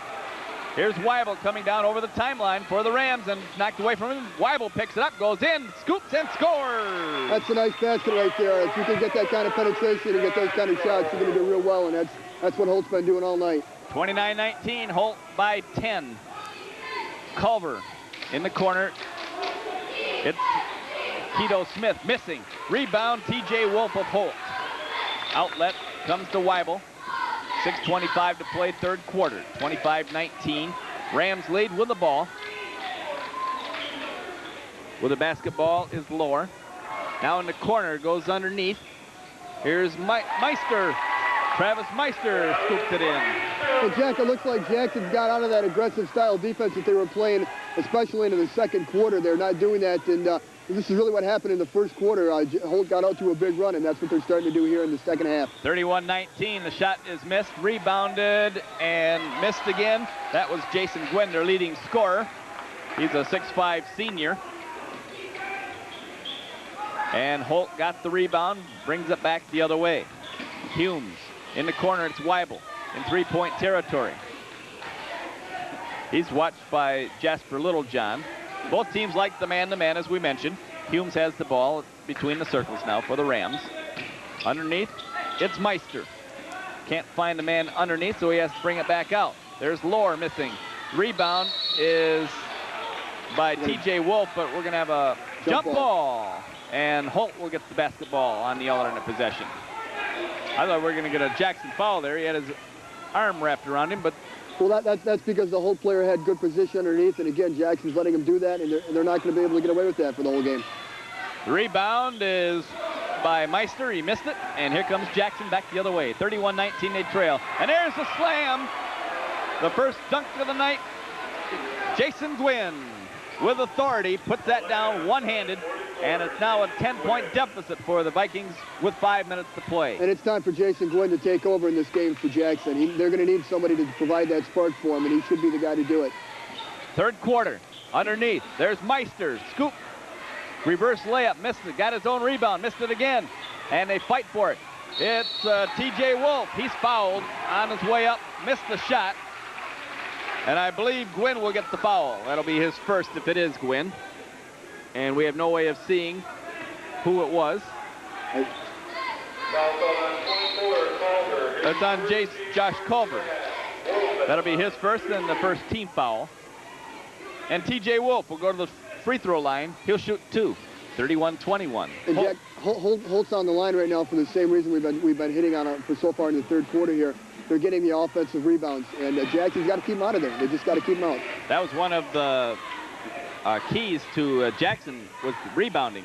Here's Weibel coming down over the timeline for the Rams and knocked away from him. Weibel picks it up, goes in, scoops, and scores. That's a nice basket right there. If you can get that kind of penetration and get those kind of shots, you're going to do real well, and that's what Holt's been doing all night. 29-19, Holt by 10. Culver in the corner. It's Keto Smith missing. Rebound, TJ Wolf of Holt. Outlet comes to Weibel. 6:25 to play, third quarter. 25-19. Rams lead with the ball. With the basketball is LAUR. Now in the corner, goes underneath. Here's Meister. Travis Meister scoops it in. Well, Jack, it looks like Jackson's got out of that aggressive style defense that they were playing, especially into the second quarter. They're not doing that, and this is really what happened in the first quarter. Holt got out to a big run, and that's what they're starting to do here in the second half. 31-19, the shot is missed, rebounded, and missed again. That was Jason Gwynn, their leading scorer. He's a 6'5" senior. And Holt got the rebound, brings it back the other way. Humes in the corner, it's Weibel in three-point territory. He's watched by Jasper Littlejohn. Both teams like the man-to-man, as we mentioned. Humes has the ball between the circles now for the Rams. Underneath, it's Meister. Can't find the man underneath, so he has to bring it back out. There's LAUR missing. Rebound is by T.J. Wolf, but we're going to have a jump ball. And Holt will get the basketball on the alternate possession. I thought we were going to get a Jackson foul there. He had his arm wrapped around him, but... Well, that's because the Holt player had good position underneath, and again, Jackson's letting him do that, and they're not going to be able to get away with that for the whole game. The rebound is by Meister. He missed it, and here comes Jackson back the other way. 31-19, they trail. And there's the slam. The first dunk of the night. Jason Gwynn, with authority, puts that down one-handed, and it's now a 10-point deficit for the Vikings with 5 minutes to play. And it's time for Jason Gwynn to take over in this game for Jackson. They're going to need somebody to provide that spark for him, and he should be the guy to do it. Third quarter, underneath. There's Meister, scoop. Reverse layup, missed it, got his own rebound, missed it again, and they fight for it. It's T.J. Wolf. He's fouled on his way up, missed the shot. And I believe Gwynn will get the foul. That'll be his first if it is Gwynn. And we have no way of seeing who it was. That's on Josh Culver. That'll be his first and the first team foul. And T.J. Wolf will go to the free throw line. He'll shoot 2. 31-21. And Jack, Holt's on the line right now for the same reason we've been hitting on for so far in the third quarter here. They're getting the offensive rebounds, and Jackson's got to keep him out of there. They just got to keep him out. That was one of the keys to Jackson was rebounding,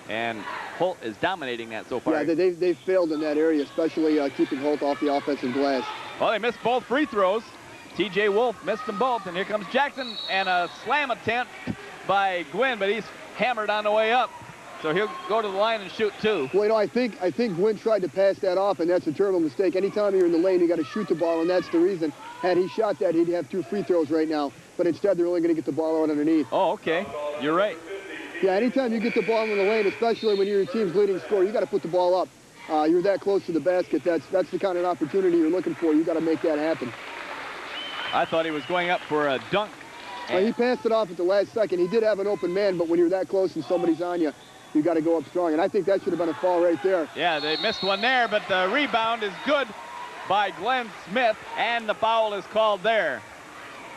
and Holt is dominating that so far. Yeah, they've failed in that area, especially keeping Holt off the offensive glass. Well, they missed both free throws. T.J. Wolf missed them both, and here comes Jackson, and a slam attempt by Gwynn, but he's hammered on the way up. So he'll go to the line and shoot 2. Well, you know, I think Gwynn tried to pass that off, and that's a terrible mistake. Anytime you're in the lane, you got to shoot the ball, and that's the reason. Had he shot that, he'd have 2 free throws right now. But instead, they're only going to get the ball out underneath. Oh, okay. You're right. Yeah, anytime you get the ball in the lane, especially when you're your team's leading scorer, you got to put the ball up. You're that close to the basket. That's the kind of opportunity you're looking for. You got to make that happen. I thought he was going up for a dunk. He passed it off at the last second. He did have an open man, but when you're that close and somebody's on you, you got to go up strong. And I think that should have been a foul right there. Yeah, they missed one there, but the rebound is good by Glenn Smith, and the foul is called there.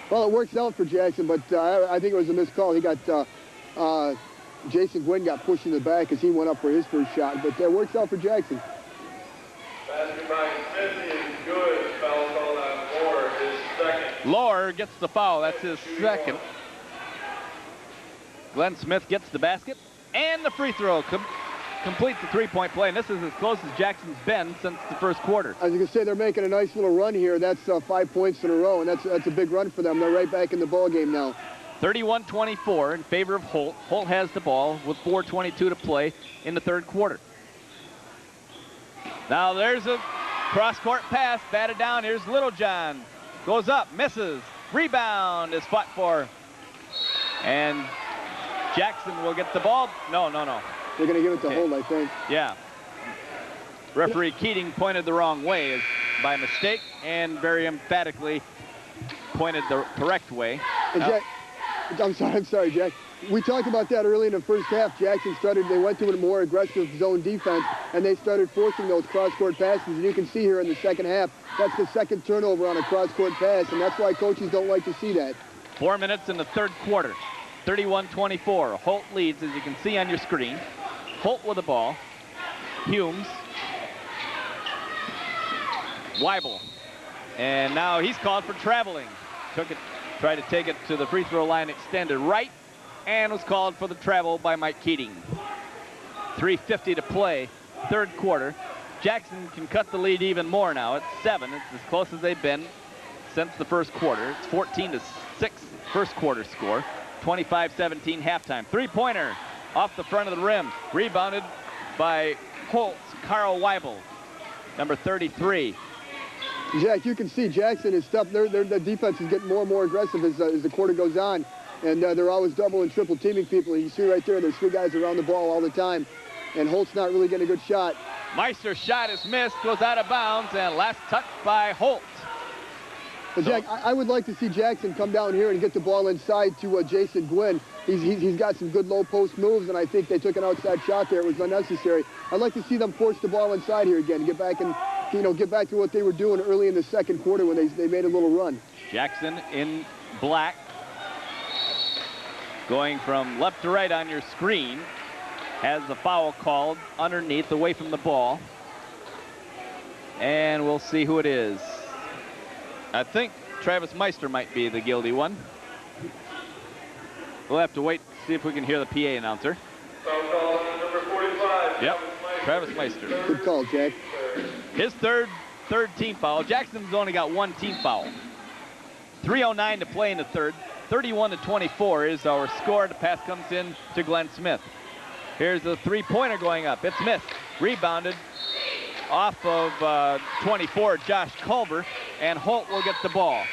Well, it works out for Jackson, but I think it was a missed call. He got Jason Gwynn got pushed in the back as he went up for his first shot, but it works out for Jackson. Basket by Smith is good. Foul called on LAUR, his second. LAUR gets the foul. That's his second. Glenn Smith gets the basket and the free throw. Complete the three-point play, and this is as close as Jackson's been since the first quarter. As you can see, they're making a nice little run here. That's 5 points in a row, and that's a big run for them. They're right back in the ball game now. 31-24 in favor of Holt. Holt has the ball with 4:22 to play in the third quarter. Now there's a cross-court pass, batted down. Here's Littlejohn. Goes up, misses. Rebound is fought for. And Jackson will get the ball. No. They're going to give it to Holt, I think. Yeah. Referee Keating pointed the wrong way by mistake and very emphatically pointed the correct way. And Jack, I'm sorry, Jack. We talked about that early in the first half. Jackson they went to a more aggressive zone defense, and they started forcing those cross-court passes. And you can see here in the second half, that's the second turnover on a cross-court pass, and that's why coaches don't like to see that. 4 minutes in the third quarter. 31-24. Holt leads, as you can see on your screen. Holt with the ball. Humes. Weibel. And now he's called for traveling. Tried to take it to the free throw line, extended right, and was called for the travel by Mike Keating. 3:50 to play, third quarter. Jackson can cut the lead even more now. It's 7. It's as close as they've been since the first quarter. It's 14-6 first quarter score. 25-17 halftime. Three-pointer off the front of the rim. Rebounded by Holt's Carl Weibel, number 33. Jack, you can see Jackson is stuff. Their defense is getting more and more aggressive as the quarter goes on, and they're always double and triple teaming people. And you see right there, there's 3 guys around the ball all the time, and Holt's not really getting a good shot. Meister's shot is missed, goes out of bounds, and last touch by Holt. But Jack, I would like to see Jackson come down here and get the ball inside to Jason Gwynn. He's got some good low post moves, and I think they took an outside shot there. It was unnecessary. I'd like to see them force the ball inside here again, get back to what they were doing early in the second quarter when they made a little run. Jackson in black. going from left to right on your screen, has the foul called underneath, away from the ball. And we'll see who it is. I think Travis Meister might be the guilty one. We'll have to wait to see if we can hear the PA announcer. Foul call on number 45. Yep, Travis Meister. Good call, Jack. His third team foul. Jackson's only got one team foul. 3:09 to play in the third. 31-24 is our score. The pass comes in to Glenn Smith. Here's the three-pointer going up. It's missed. Rebounded off of 24, Josh Culver, and Holt will get the ball.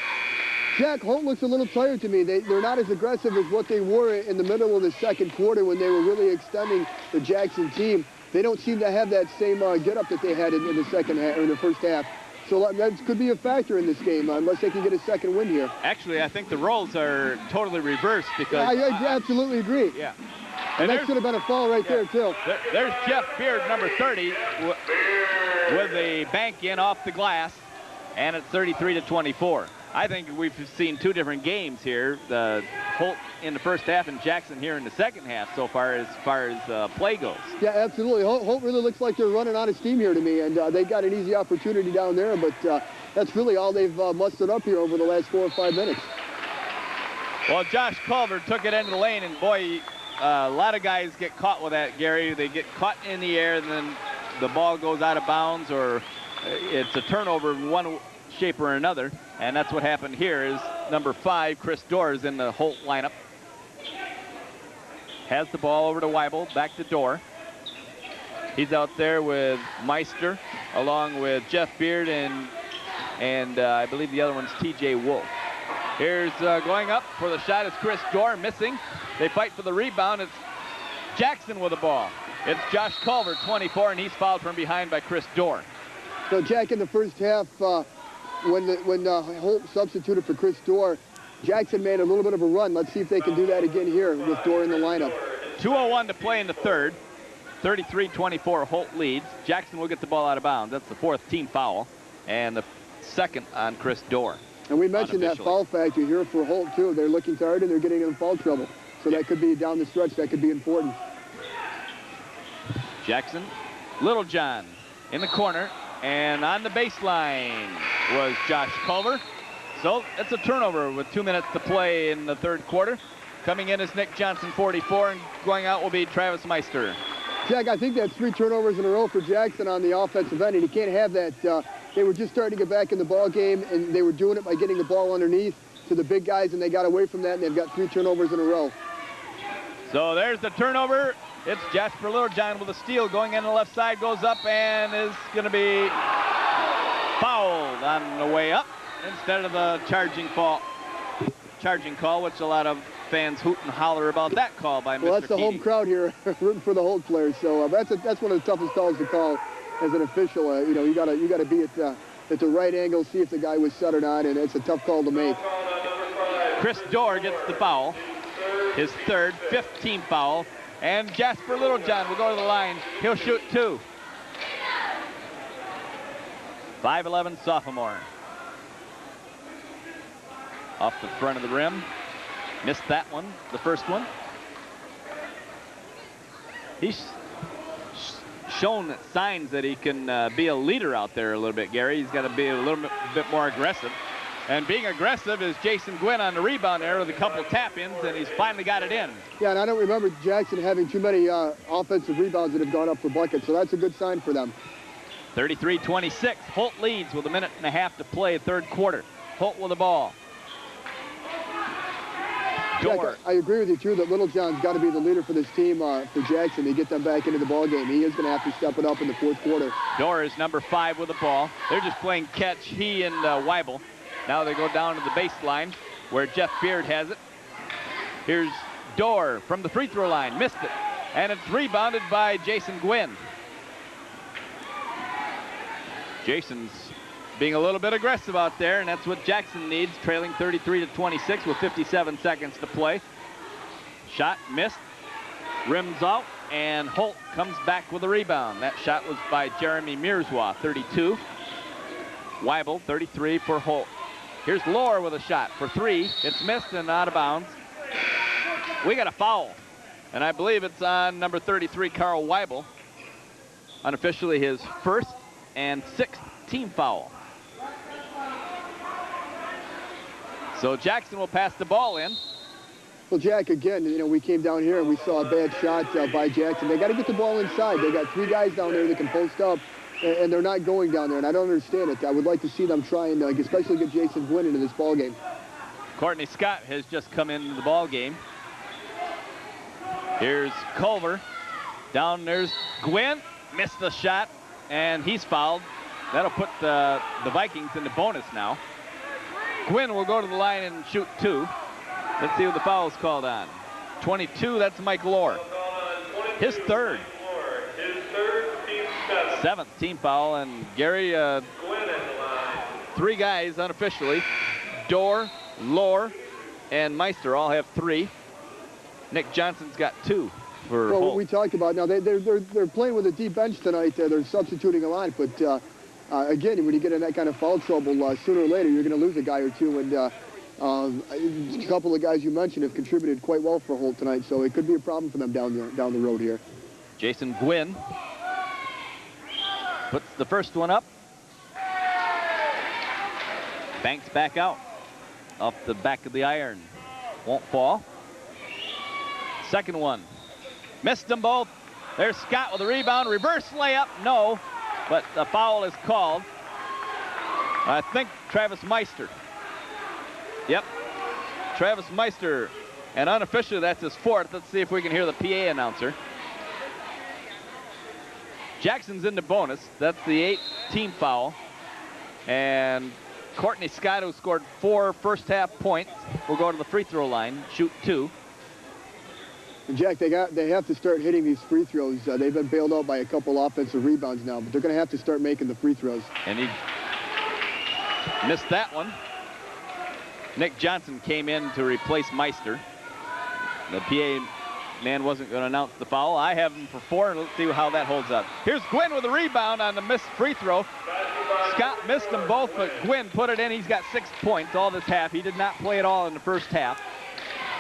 Jack, Holt looks a little tired to me. They're not as aggressive as what they were in the middle of the second quarter when they were really extending the Jackson team. They don't seem to have that same get-up that they had in the second half, or in the first half. So that could be a factor in this game, unless they can get a second win here. Actually, I think the roles are totally reversed because... I absolutely agree. Yeah. And that should have been a foul right there, too. There's Jeff Beard, number 30, with a bank in off the glass, and it's 33-24. I think we've seen two different games here. Holt in the first half and Jackson here in the second half so far as play goes. Yeah, absolutely. Holt really looks like they're running out of steam here to me, and they got an easy opportunity down there, but that's really all they've mustered up here over the last 4 or 5 minutes. Well, Josh Culver took it into the lane, and boy, a lot of guys get caught with that, Gary. They get caught in the air, and then the ball goes out of bounds, or it's a turnover in one shape or another, and that's what happened here. Is number 5, Chris Dorr, is in the Holt lineup. Has the ball over to Weibel, back to Dorr. He's out there with Meister, along with Jeff Beard, and I believe the other one's T.J. Wolf. Here's going up for the shot is Chris Dorr, missing. They fight for the rebound. It's Jackson with the ball. It's Josh Culver, 24, and he's fouled from behind by Chris Dorr. So, Jack, in the first half, when Holt substituted for Chris Dorr, Jackson made a little bit of a run. Let's see if they can do that again here with Dorr in the lineup. 2:01 to play in the third. 33-24, Holt leads. Jackson will get the ball out of bounds. That's the 4th team foul, and the 2nd on Chris Dorr. And we mentioned that foul factor here for Holt, too. They're looking hard, and they're getting in foul trouble. So that could be down the stretch. That could be important. Jackson, Littlejohn in the corner, and on the baseline was Josh Culver. So it's a turnover with 2 minutes to play in the third quarter. Coming in is Nick Johnson, 44, and going out will be Travis Meister. Jack, I think that's 3 turnovers in a row for Jackson on the offensive end, and you can't have that. They were just starting to get back in the ball game, and they were doing it by getting the ball underneath to the big guys, and they got away from that, and they've got 3 turnovers in a row. So there's the turnover. It's Jasper Littlejohn with a steal going in the left side, goes up and is going to be fouled on the way up instead of the charging call, which a lot of fans hoot and holler about that call by Mr. Well, that's the Keating. home crowd here rooting for the Holt players. So that's one of the toughest calls to call as an official. You gotta be at the right angle, see if the guy was set or not, and it's a tough call to make. Chris Dorr gets the foul, his 3rd, 5th team foul, and Jasper Littlejohn will go to the line. He'll shoot 2. 5'11" sophomore. Off the front of the rim. Missed that one, the first one. He's shown signs that he can be a leader out there a little bit, Gary. He's got to be a little bit more aggressive. And being aggressive is Jason Gwynn on the rebound there with a couple tap-ins, and he's finally got it in. Yeah, and I don't remember Jackson having too many offensive rebounds that have gone up for buckets, so that's a good sign for them. 33-26, Holt leads with 1.5 minutes to play, third quarter. Holt with the ball. Jack, I agree with you, too, that Littlejohn's got to be the leader for this team, for Jackson, to get them back into the ball game. He is going to have to step it up in the fourth quarter. Dorr is number 5 with the ball. They're just playing catch, he and Weibel. Now they go down to the baseline where Jeff Beard has it. Here's Dorr from the free throw line, missed it, and it's rebounded by Jason Gwynn. Jason's being a little bit aggressive out there, and that's what Jackson needs, trailing 33-26 with 57 seconds to play. Shot missed, rims out, and Holt comes back with a rebound. That shot was by Jeremy Mirzwa, 32. Weibel, 33 for Holt. Here's LAUR with a shot for 3. It's missed and out of bounds. We got a foul, and I believe it's on number 33, Carl Weibel. Unofficially his first and 6th team foul. So Jackson will pass the ball in. Well, Jack, again, you know, we came down here and we saw a bad shot by Jackson. They got to get the ball inside. They got 3 guys down there that can post up, and they're not going down there, and I don't understand it. I would like to see them try and, especially get Jason Gwynn into this ball game. Courtney Scott has just come into the ball game. Here's Culver. Down there's Gwynn. Missed the shot, and he's fouled. That'll put the Vikings into bonus now. Gwynn will go to the line and shoot 2. Let's see who the foul is called on. 22, that's Mike LAUR. His 3rd. 7th team foul, and Gary, 3 guys unofficially. Dorr, LAUR, and Meister all have 3. Nick Johnson's got 2 for Well, Holt. what we talked about, now they're playing with a deep bench tonight. They're substituting a lot, but again, when you get in that kind of foul trouble, sooner or later you're going to lose a guy or 2, and a couple of guys you mentioned have contributed quite well for Holt tonight, so it could be a problem for them down the road here. Jason Gwynn puts the first one up. Banks back out off the back of the iron. Won't fall. Second one. Missed them both. There's Scott with a rebound. Reverse layup. No, but the foul is called. I think Travis Meister. Yep, Travis Meister, and unofficially that's his 4th. Let's see if we can hear the PA announcer. Jackson's into bonus. That's the 8th team foul. And Courtney Scott, who scored 4 first-half points, will go to the free throw line, shoot 2. And Jack, they have to start hitting these free throws. They've been bailed out by a couple offensive rebounds now, but they're going to have to start making the free throws. And he missed that one. Nick Johnson came in to replace Meister. The PA man wasn't going to announce the foul. I have him for 4, and let's see how that holds up. Here's Gwynn with a rebound on the missed free throw. Scott missed them both, but Gwynn put it in. He's got 6 points all this half. He did not play at all in the first half.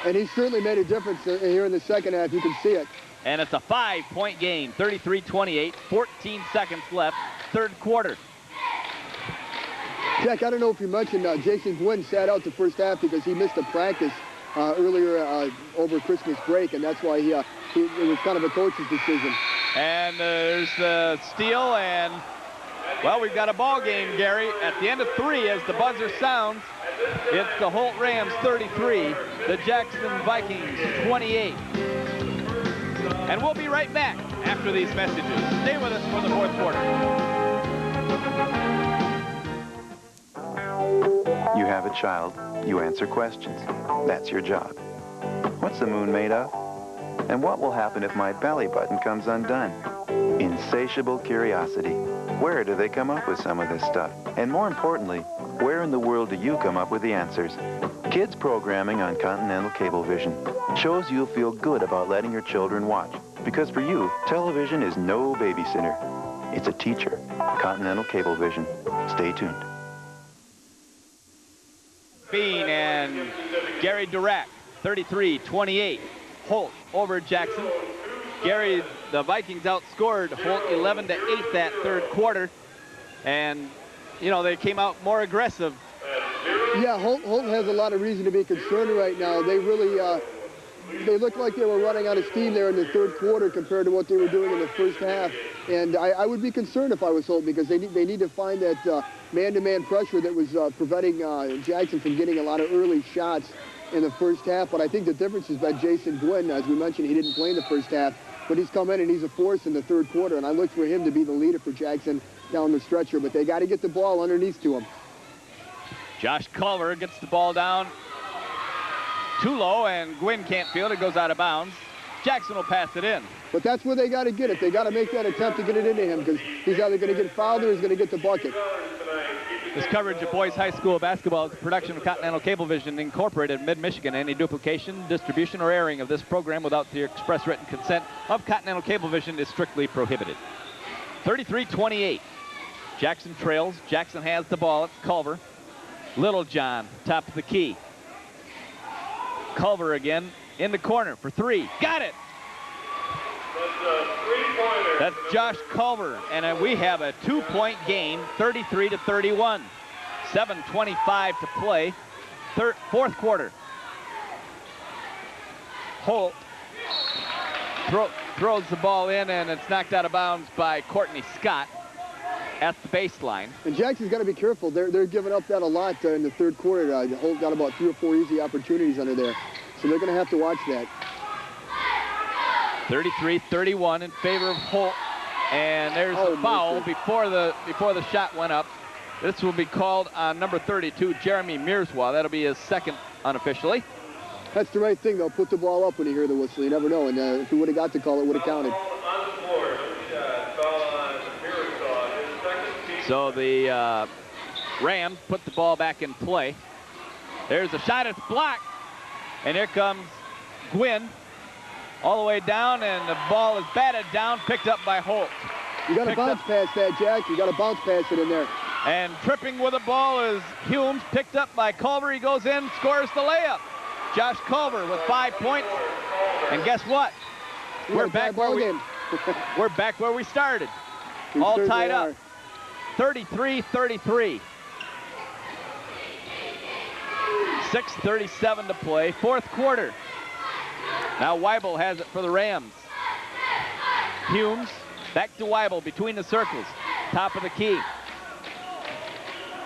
And he certainly made a difference here in the second half. You can see it. And it's a 5-point game, 33-28, 14 seconds left, 3rd quarter. Jack, I don't know if you mentioned Jason Gwynn sat out the first half because he missed a practice earlier over Christmas break, and that's why it was kind of a coach's decision. And there's the steal, and, well, we've got a ball game, Gary. At the end of 3, as the buzzer sounds, it's the Holt Rams 33, the Jackson Vikings 28. And we'll be right back after these messages. Stay with us for the 4th quarter. You have a child, you answer questions. That's your job. What's the moon made of? And what will happen if my belly button comes undone? Insatiable curiosity. Where do they come up with some of this stuff? And more importantly, where in the world do you come up with the answers? Kids programming on Continental Cablevision shows you'll feel good about letting your children watch. Because for you, television is no babysitter. It's a teacher. Continental Cablevision. Stay tuned. Bean and Gary Durack, 33-28. Holt over Jackson. Gary, the Vikings outscored Holt 11-8 that 3rd quarter. And, you know, they came out more aggressive. Yeah, Holt has a lot of reason to be concerned right now. They really, they looked like they were running out of steam there in the 3rd quarter compared to what they were doing in the first half. And I would be concerned if I was Holt because they need to find that man-to-man pressure that was preventing Jackson from getting a lot of early shots in the first half. But I think the difference is that Jason Gwynn, as we mentioned, he didn't play in the first half, but he's come in and he's a force in the 3rd quarter. And I look for him to be the leader for Jackson down the stretcher, but they got to get the ball underneath to him. Josh Culver gets the ball down too low, and Gwynn can't field it. Goes out of bounds. Jackson will pass it in. But that's where they got to get it. They got to make that attempt to get it into him because he's either going to get fouled or he's going to get the bucket. This coverage of boys high school basketball is a production of Continental Cablevision Incorporated, Mid-Michigan. Any duplication, distribution, or airing of this program without the express written consent of Continental Cablevision is strictly prohibited. 33-28. Jackson trails. Jackson has the ball. It's Culver. Littlejohn, top of the key. Culver again in the corner for three. Got it. That's a three-pointer. That's Josh Culver, and we have a 2-point game, 33-31. 7:25 to play, fourth quarter. Holt throws the ball in, and it's knocked out of bounds by Courtney Scott at the baseline. And Jackson's got to be careful. They're giving up that a lot in the third quarter. Holt got about 3 or 4 easy opportunities under there, so they're going to have to watch that. 33-31 in favor of Holt, and there's a foul before the shot went up. This will be called on number 32, Jeremy Mearswa. That'll be his second unofficially. That's the right thing, though. Put the ball up when you hear the whistle. You never know, and if he would have got the call, it would have counted. On the floor, foul on Mearswa, his second team. So the Rams put the ball back in play. There's a shot, it's blocked, and here comes Gwynn all the way down, and the ball is batted down, picked up by Holt. You got to bounce past that, Jack. You got to bounce past it in there. And tripping with the ball is Humes, picked up by Culver. He goes in, scores the layup. Josh Culver with 5 points. And guess what? We're back where we started. All tied up. 33-33. 6:37 to play. Fourth quarter. Now Weibel has it for the Rams. Humes back to Weibel between the circles. Top of the key.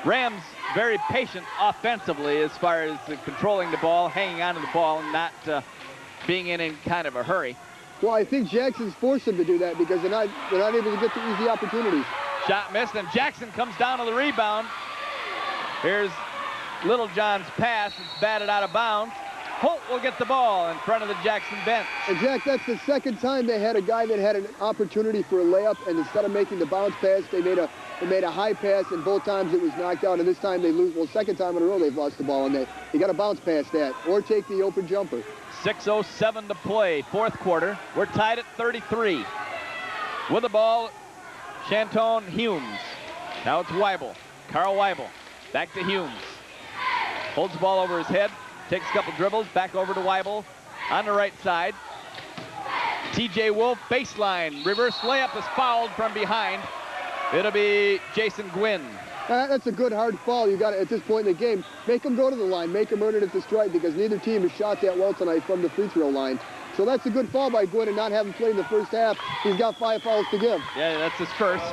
Rams very patient offensively as far as controlling the ball, hanging on to the ball, and not being in kind of a hurry. Well, I think Jackson's forced them to do that because they're not able to get the easy opportunities. Shot missed, and Jackson comes down to the rebound. Here's Littlejohn's pass. It's batted out of bounds. Holt will get the ball in front of the Jackson bench. And Jack, that's the second time they had a guy that had an opportunity for a layup, and instead of making the bounce pass, they made a high pass, and both times it was knocked out. And this time they lose. Well, second time in a row they've lost the ball, and you got to bounce past that or take the open jumper. 6:07 to play, fourth quarter. We're tied at 33. With the ball, Chantone Humes. Now it's Weibel. Carl Weibel. Back to Humes. Holds the ball over his head. Takes a couple dribbles, back over to Weibel on the right side. TJ Wolf, baseline, reverse layup is fouled from behind. It'll be Jason Gwynn. That's a good hard foul. You got to, at this point in the game, make them go to the line, make them earn it at the stripe, because neither team has shot that well tonight from the free throw line. So that's a good foul by Gwynn, and not having played in the first half. He's got 5 fouls to give. Yeah, that's his first.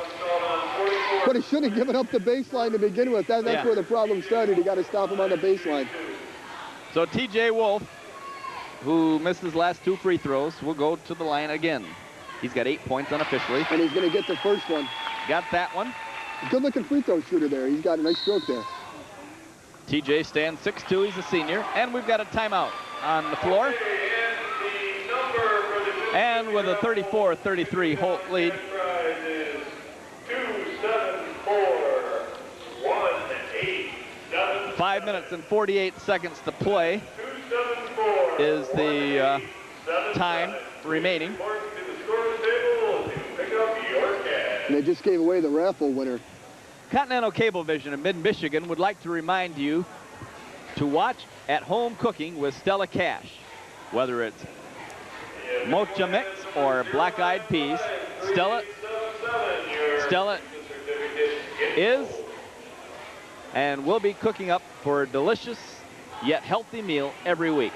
But he should have given up the baseline to begin with. That's where the problem started. You got to stop him on the baseline. So TJ Wolf, who missed his last 2 free throws, will go to the line again. He's got 8 points unofficially. And he's going to get the first one. Got that one. Good-looking free throw shooter there. He's got a nice stroke there. TJ stands 6'2", he's a senior. And we've got a timeout on the floor. And with a 34-33 Holt lead. 5 minutes and 48 seconds to play is the time remaining. And they just gave away the raffle winner. Continental Cablevision in mid-Michigan would like to remind you to watch At Home Cooking with Stella Cash. Whether it's mocha mix or black-eyed peas, Stella is and will be cooking up for a delicious yet healthy meal every week.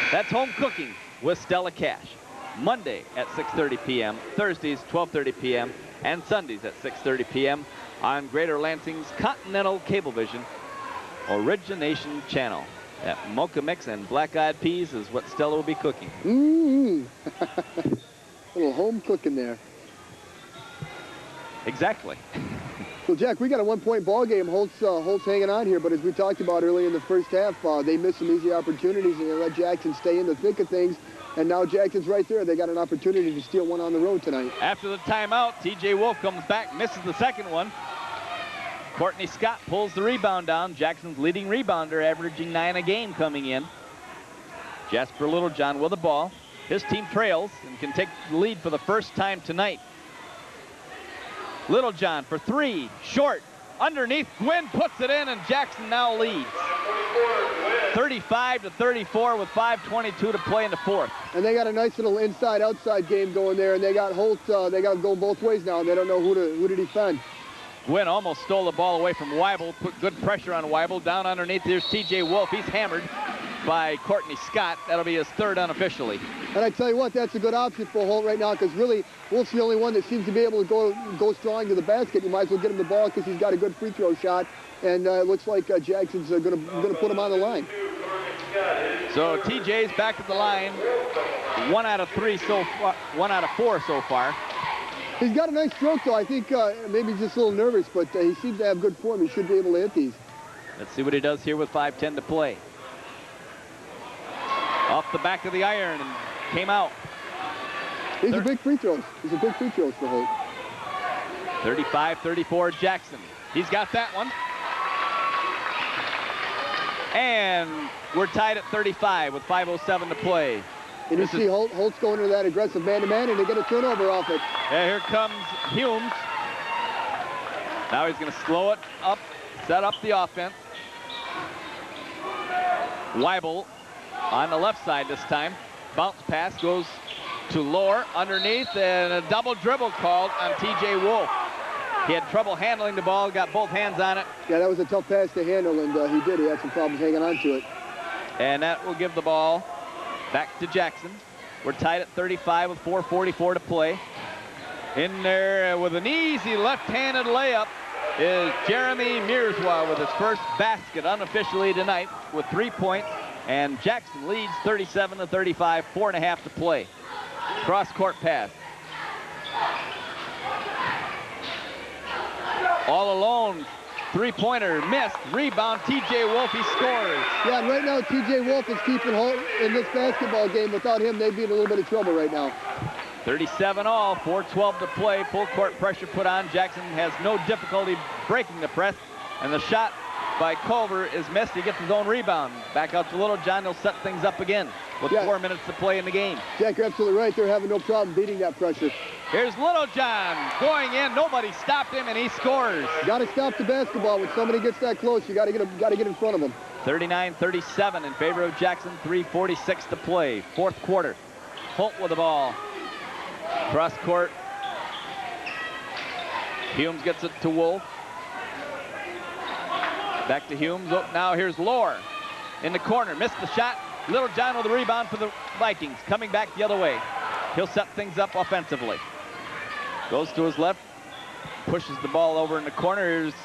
That's Home Cooking with Stella Cash. Monday at 6:30 p.m., Thursdays 12:30 p.m., and Sundays at 6:30 p.m. on Greater Lansing's Continental Cablevision Origination Channel. That mocha mix and black-eyed peas is what Stella will be cooking. Little home cooking there. Exactly. Well, Jack, we got a 1-point ball game. Holt's hanging on here, but as we talked about early in the first half, they missed some easy opportunities, and they let Jackson stay in the thick of things. And now Jackson's right there. They got an opportunity to steal one on the road tonight. After the timeout, TJ Wolf comes back, misses the second one. Courtney Scott pulls the rebound down. Jackson's leading rebounder, averaging 9 a game coming in. Jasper Littlejohn with the ball. His team trails and can take the lead for the first time tonight. Littlejohn for 3, short, underneath. Gwynn puts it in, and Jackson now leads. 35-34 with 5:22 to play in the fourth. And they got a nice little inside-outside game going there, and they got Holt. They got to go both ways now, and they don't know who to defend. Gwynn almost stole the ball away from Weibel, put good pressure on Weibel. Down underneath, there's T.J. Wolf. He's hammered by Courtney Scott. That'll be his third unofficially. And I tell you what, that's a good option for Holt right now, because really, Wolf's the only one that seems to be able to go strong to the basket. You might as well get him the ball because he's got a good free throw shot, and it looks like Jackson's going to put him on the line. So T.J.'s back at the line. 1 out of 3 so far. 1 out of 4 so far. He's got a nice stroke, though. I think maybe he's just a little nervous, but he seems to have good form. He should be able to hit these. Let's see what he does here with 5:10 to play. Off the back of the iron and came out. These are big free throws. These are big free throws for Holt. 35-34 Jackson. He's got that one. And we're tied at 35 with 5:07 to play. And you see Holt's going to that aggressive man-to-man, and they get a turnover off it. Yeah, here comes Humes. Now he's going to slow it up, set up the offense. Weibel on the left side this time. Bounce pass goes to LAUR underneath, and a double dribble called on T.J. Wolf. He had trouble handling the ball, got both hands on it. Yeah, that was a tough pass to handle, and he did. He had some problems hanging on to it. And that will give the ball back to Jackson. We're tied at 35 with 4:44 to play. In there with an easy left-handed layup is Jeremy Mearswa with his first basket unofficially tonight with 3 points. And Jackson leads 37-35, 4.5 to play. Cross-court pass. All alone, three-pointer missed. Rebound, T.J. Wolf, he scores. Yeah, and right now T.J. Wolf is keeping Holt in this basketball game. Without him, they'd be in a little bit of trouble right now. 37 all, 4:12 to play. Full court pressure put on. Jackson has no difficulty breaking the press, and the shot by Culver is missed. He gets his own rebound. Back out to Littlejohn. They'll set things up again with 4 minutes to play in the game. Jack, you're absolutely right. They're having no problem beating that pressure. Here's Littlejohn going in. Nobody stopped him, and he scores. Got to stop the basketball. When somebody gets that close, you got to get in front of them. 39-37 in favor of Jackson. 3:46 to play. Fourth quarter. Holt with the ball. Cross court. Humes gets it to Wolf. Back to Humes. Oh, now here's LAUR in the corner. Missed the shot. Littlejohn with the rebound for the Vikings. Coming back the other way. He'll set things up offensively. Goes to his left. Pushes the ball over in the corner. Here's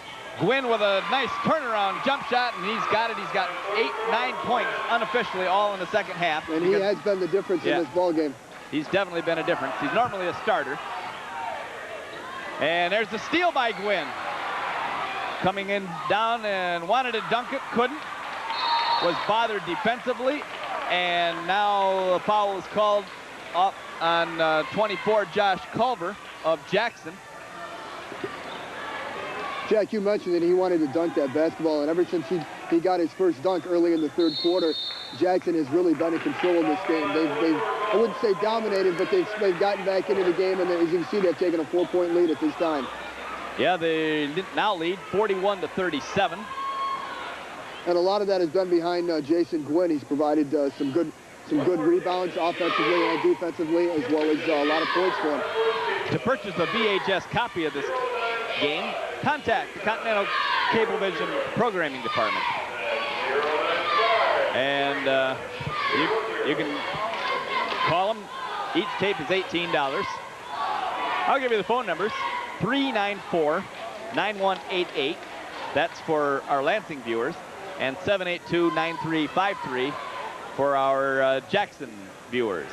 Gwynn with a nice turnaround jump shot, and he's got it. He's got 8-9 points unofficially all in the second half. And he has been the difference in this ball game. He's definitely been a difference. He's normally a starter. And there's the steal by Gwynn. Coming in down and wanted to dunk it, couldn't. Was bothered defensively, and now a foul is called up on 24, Josh Culver of Jackson. Jack, you mentioned that he wanted to dunk that basketball, and ever since he got his first dunk early in the third quarter, Jackson has really been in control of this game. They've I wouldn't say dominated, but they've gotten back into the game, and as you can see, they've taken a 4-point lead at this time. Yeah, they now lead 41-37. And a lot of that has been behind Jason Gwynn. He's provided some good rebounds offensively and defensively, as well as a lot of points for him. To purchase a VHS copy of this game, contact the Continental Cablevision Programming Department. And you can call them. Each tape is $18. I'll give you the phone numbers. 394-9188. That's for our Lansing viewers. And 782-9353 for our Jackson viewers.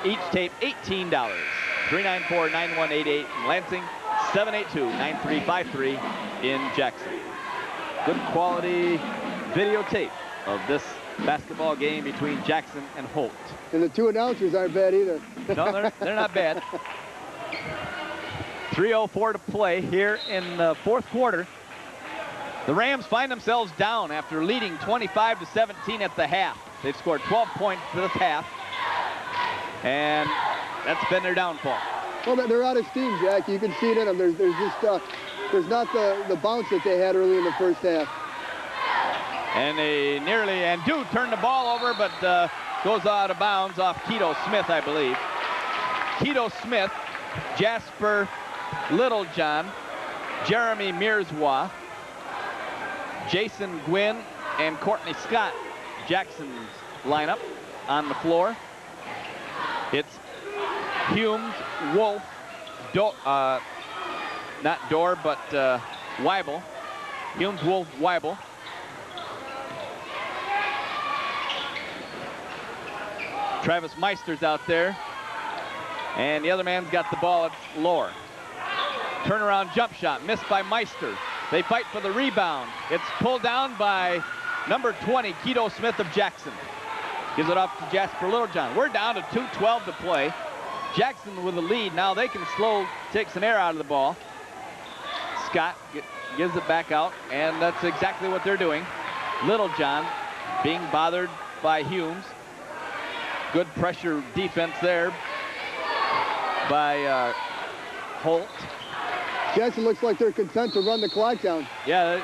Each tape, $18. 394-9188 in Lansing, 782-9353 in Jackson. Good quality videotape of this basketball game between Jackson and Holt. And the two announcers aren't bad either. No, they're not bad. 3:04 to play here in the fourth quarter. The Rams find themselves down after leading 25-17 at the half. They've scored 12 points this half, and that's been their downfall. Well, they're out of steam, Jack. You can see it in them. There's not the bounce that they had early in the first half. And they do turn the ball over, but goes out of bounds off Keto Smith, I believe. Keto Smith, Jasper Littlejohn, Jeremy Mirzwa, Jason Gwynn, and Courtney Scott, Jackson's lineup on the floor. It's Humes, Wolf, not Dorr, but Weibel. Humes, Wolf, Weibel. Travis Meister's out there. And the other man's got the ball. It's LAUR. Turnaround jump shot, missed by Meister. They fight for the rebound. It's pulled down by number 20, Keto Smith of Jackson. Gives it off to Jasper Littlejohn. We're down to 2:12 to play. Jackson with the lead. Now they can take some air out of the ball. Scott gives it back out, and that's exactly what they're doing. Littlejohn being bothered by Humes. Good pressure defense there by Holt. Jackson looks like they're content to run the clock down. Yeah,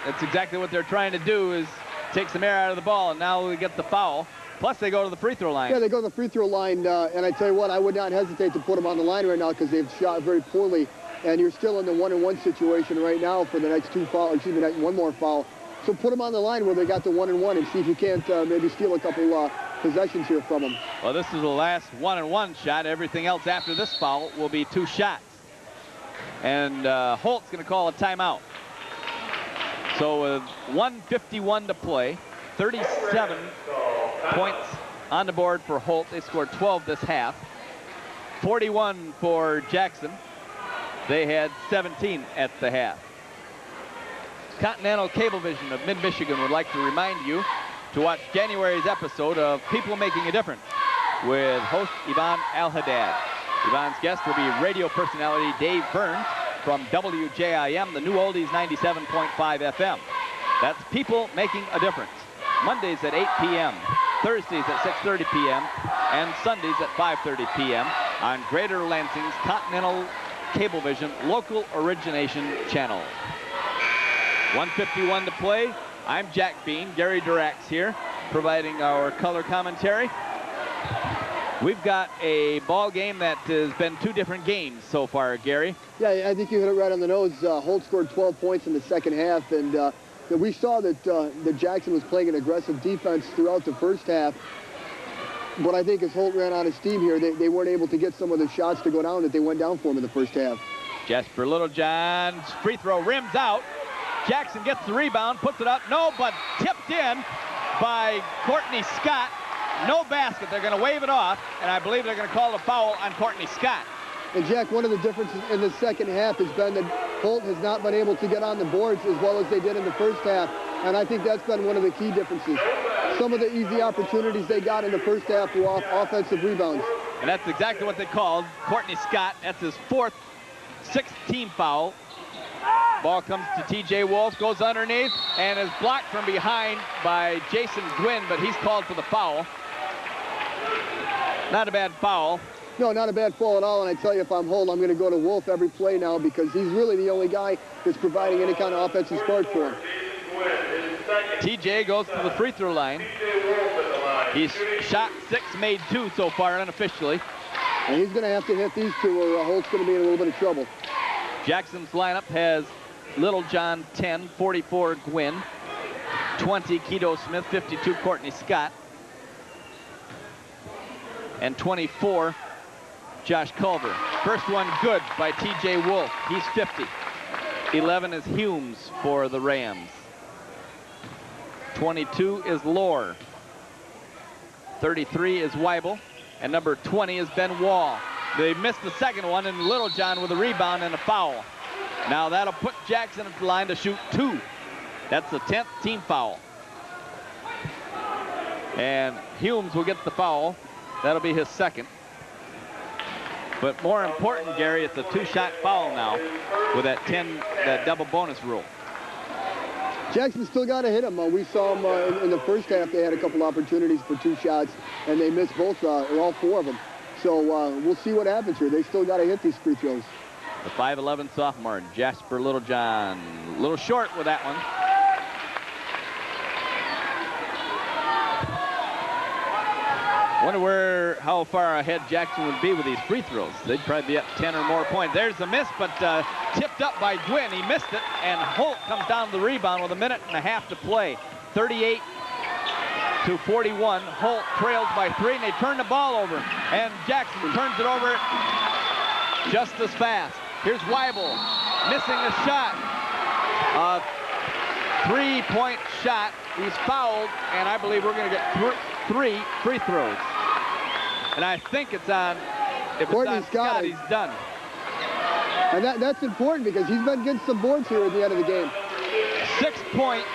that's exactly what they're trying to do, is take some air out of the ball, and now we get the foul. Plus, they go to the free throw line. Yeah, they go to the free throw line, and I tell you what, I would not hesitate to put them on the line right now because they've shot very poorly, and you're still in the 1-and-1 situation right now for the next two fouls, excuse me, one more foul. So put them on the line where they got the 1-and-1 and see if you can't maybe steal a couple possessions here from them. Well, this is the last 1-and-1 shot. Everything else after this foul will be 2 shots. And Holt's going to call a timeout. So with 1:51 to play, 37 points on the board for Holt. They scored 12 this half. 41 for Jackson. They had 17 at the half. Continental Cablevision of Mid-Michigan would like to remind you to watch January's episode of People Making a Difference with host Yvonne Al-Haddad. Yvonne's guest will be radio personality Dave Burns from WJIM, the New Oldies 97.5 FM. That's People Making a Difference. Mondays at 8 p.m., Thursdays at 6:30 p.m., and Sundays at 5:30 p.m. on Greater Lansing's Continental Cablevision local origination channel. 1:51 to play. I'm Jack Bean. Gary Durax here, providing our color commentary. We've got a ball game that has been 2 different games so far, Gary. Yeah, I think you hit it right on the nose. Holt scored 12 points in the second half, and we saw that Jackson was playing an aggressive defense throughout the first half. But I think as Holt ran out of steam here, they weren't able to get some of the shots to go down that they went down for him in the first half. Jasper Littlejohn's free throw rims out. Jackson gets the rebound, puts it up. No, but tipped in by Courtney Scott. No basket. They're going to wave it off, and I believe they're going to call a foul on Courtney Scott. And, Jack, one of the differences in the second half has been that Holt has not been able to get on the boards as well as they did in the first half, and I think that's been one of the key differences. Some of the easy opportunities they got in the first half were off offensive rebounds. And that's exactly what they called Courtney Scott. That's his 6th team foul. Ball comes to T.J. Wolf, goes underneath, and is blocked from behind by Jason Gwynn, but he's called for the foul. Not a bad foul. No, not a bad foul at all, and I tell you, if I'm Holt, I'm going to go to Wolf every play now because he's really the only guy that's providing any kind of offensive spark for him. T.J. goes to the free throw line. He's shot 6, made 2 so far unofficially. And he's going to have to hit these 2 or Holt's going to be in a little bit of trouble. Jackson's lineup has Littlejohn 10, 44 Gwynn, 20 Keto Smith, 52 Courtney Scott, and 24 Josh Culver. First one good by T.J. Wolf. He's 50. 11 is Humes for the Rams. 22 is LAUR. 33 is Weibel. And number 20 is Ben Wall. They missed the second one, and Littlejohn with a rebound and a foul. Now that'll put Jackson at the line to shoot 2. That's the 10th team foul. And Humes will get the foul. That'll be his 2nd. But more important, Gary, it's a 2-shot foul now with that double bonus rule. Jackson still got to hit him. We saw him in the first half. They had a couple opportunities for 2 shots, and they missed both, or all 4 of them. So we'll see what happens here. They still got to hit these free throws. The 5'11" sophomore, Jasper Littlejohn. A little short with that one. Wonder how far ahead Jackson would be with these free throws. They'd probably be up 10 or more points. There's the miss, but tipped up by Gwynn. He missed it, and Holt comes down to the rebound with 1.5 minutes to play. 38-41. Holt trails by 3, and they turn the ball over. And Jackson turns it over just as fast. Here's Weibel missing the shot. 3-point shot. He's fouled, and I believe we're going to get 3 free throws. And I think it's on, if it's on Scott, he's done. And that's important because he's been getting some boards here at the end of the game. 6 points,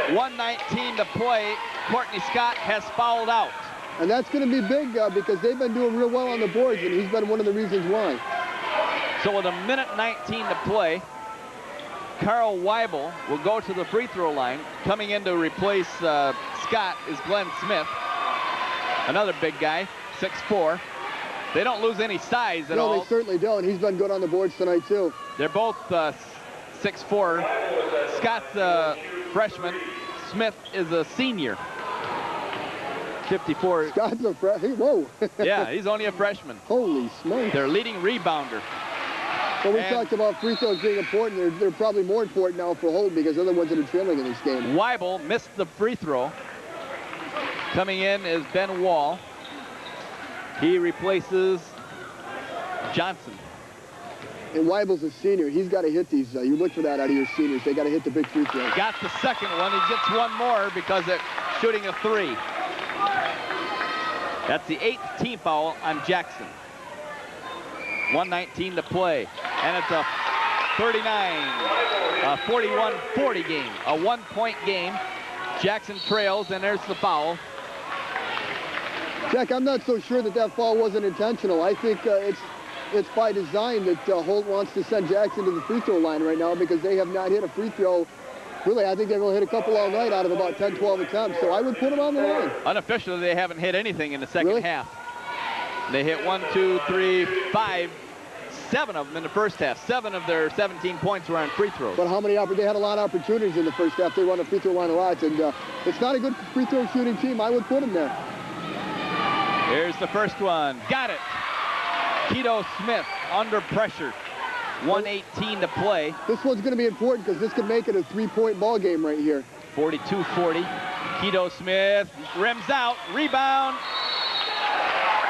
1:19 to play. Courtney Scott has fouled out. And that's going to be big because they've been doing real well on the boards, and he's been one of the reasons why. So with 1:19 to play, Carl Weibel will go to the free throw line. Coming in to replace Scott is Glenn Smith, another big guy, 6'4". They don't lose any size at all. No, they certainly don't. He's been good on the boards tonight, too. They're both 6'4". Scott's a freshman. Smith is a senior. 54. Scott's a freshman. Whoa. Yeah, he's only a freshman. Holy smokes. Their leading rebounder. Well, we talked about free throws being important. They're probably more important now for Holt because they're the ones that are trailing in this game. Weibel missed the free throw. Coming in is Ben Wall. He replaces Johnson. And Weibel's a senior. He's got to hit these. You look for that out of your seniors. They got to hit the big free throw. Got the second one. He gets one more because it's shooting a 3. That's the 8th team foul on Jackson. 1:19 to play, and it's a 41-40 game, a 1-point game. Jackson trails, and there's the foul. Jack, I'm not so sure that foul wasn't intentional. I think it's by design that Holt wants to send Jackson to the free throw line right now because they have not hit a free throw. Really, I think they've only hit a couple all night out of about 10, 12 attempts, so I would put them on the line. Unofficially, they haven't hit anything in the second half. They hit 1, 2, 3, 5, 7 of them in the first half. 7 of their 17 points were on free throws. But how many? They had a lot of opportunities in the first half. They run a free throw line a lot, and it's not a good free throw shooting team. I would put them there. Here's the first one. Got it. Keto Smith under pressure. 1:18 to play. This one's going to be important because this could make it a 3-point ball game right here. 42-40. Keto Smith rims out. Rebound.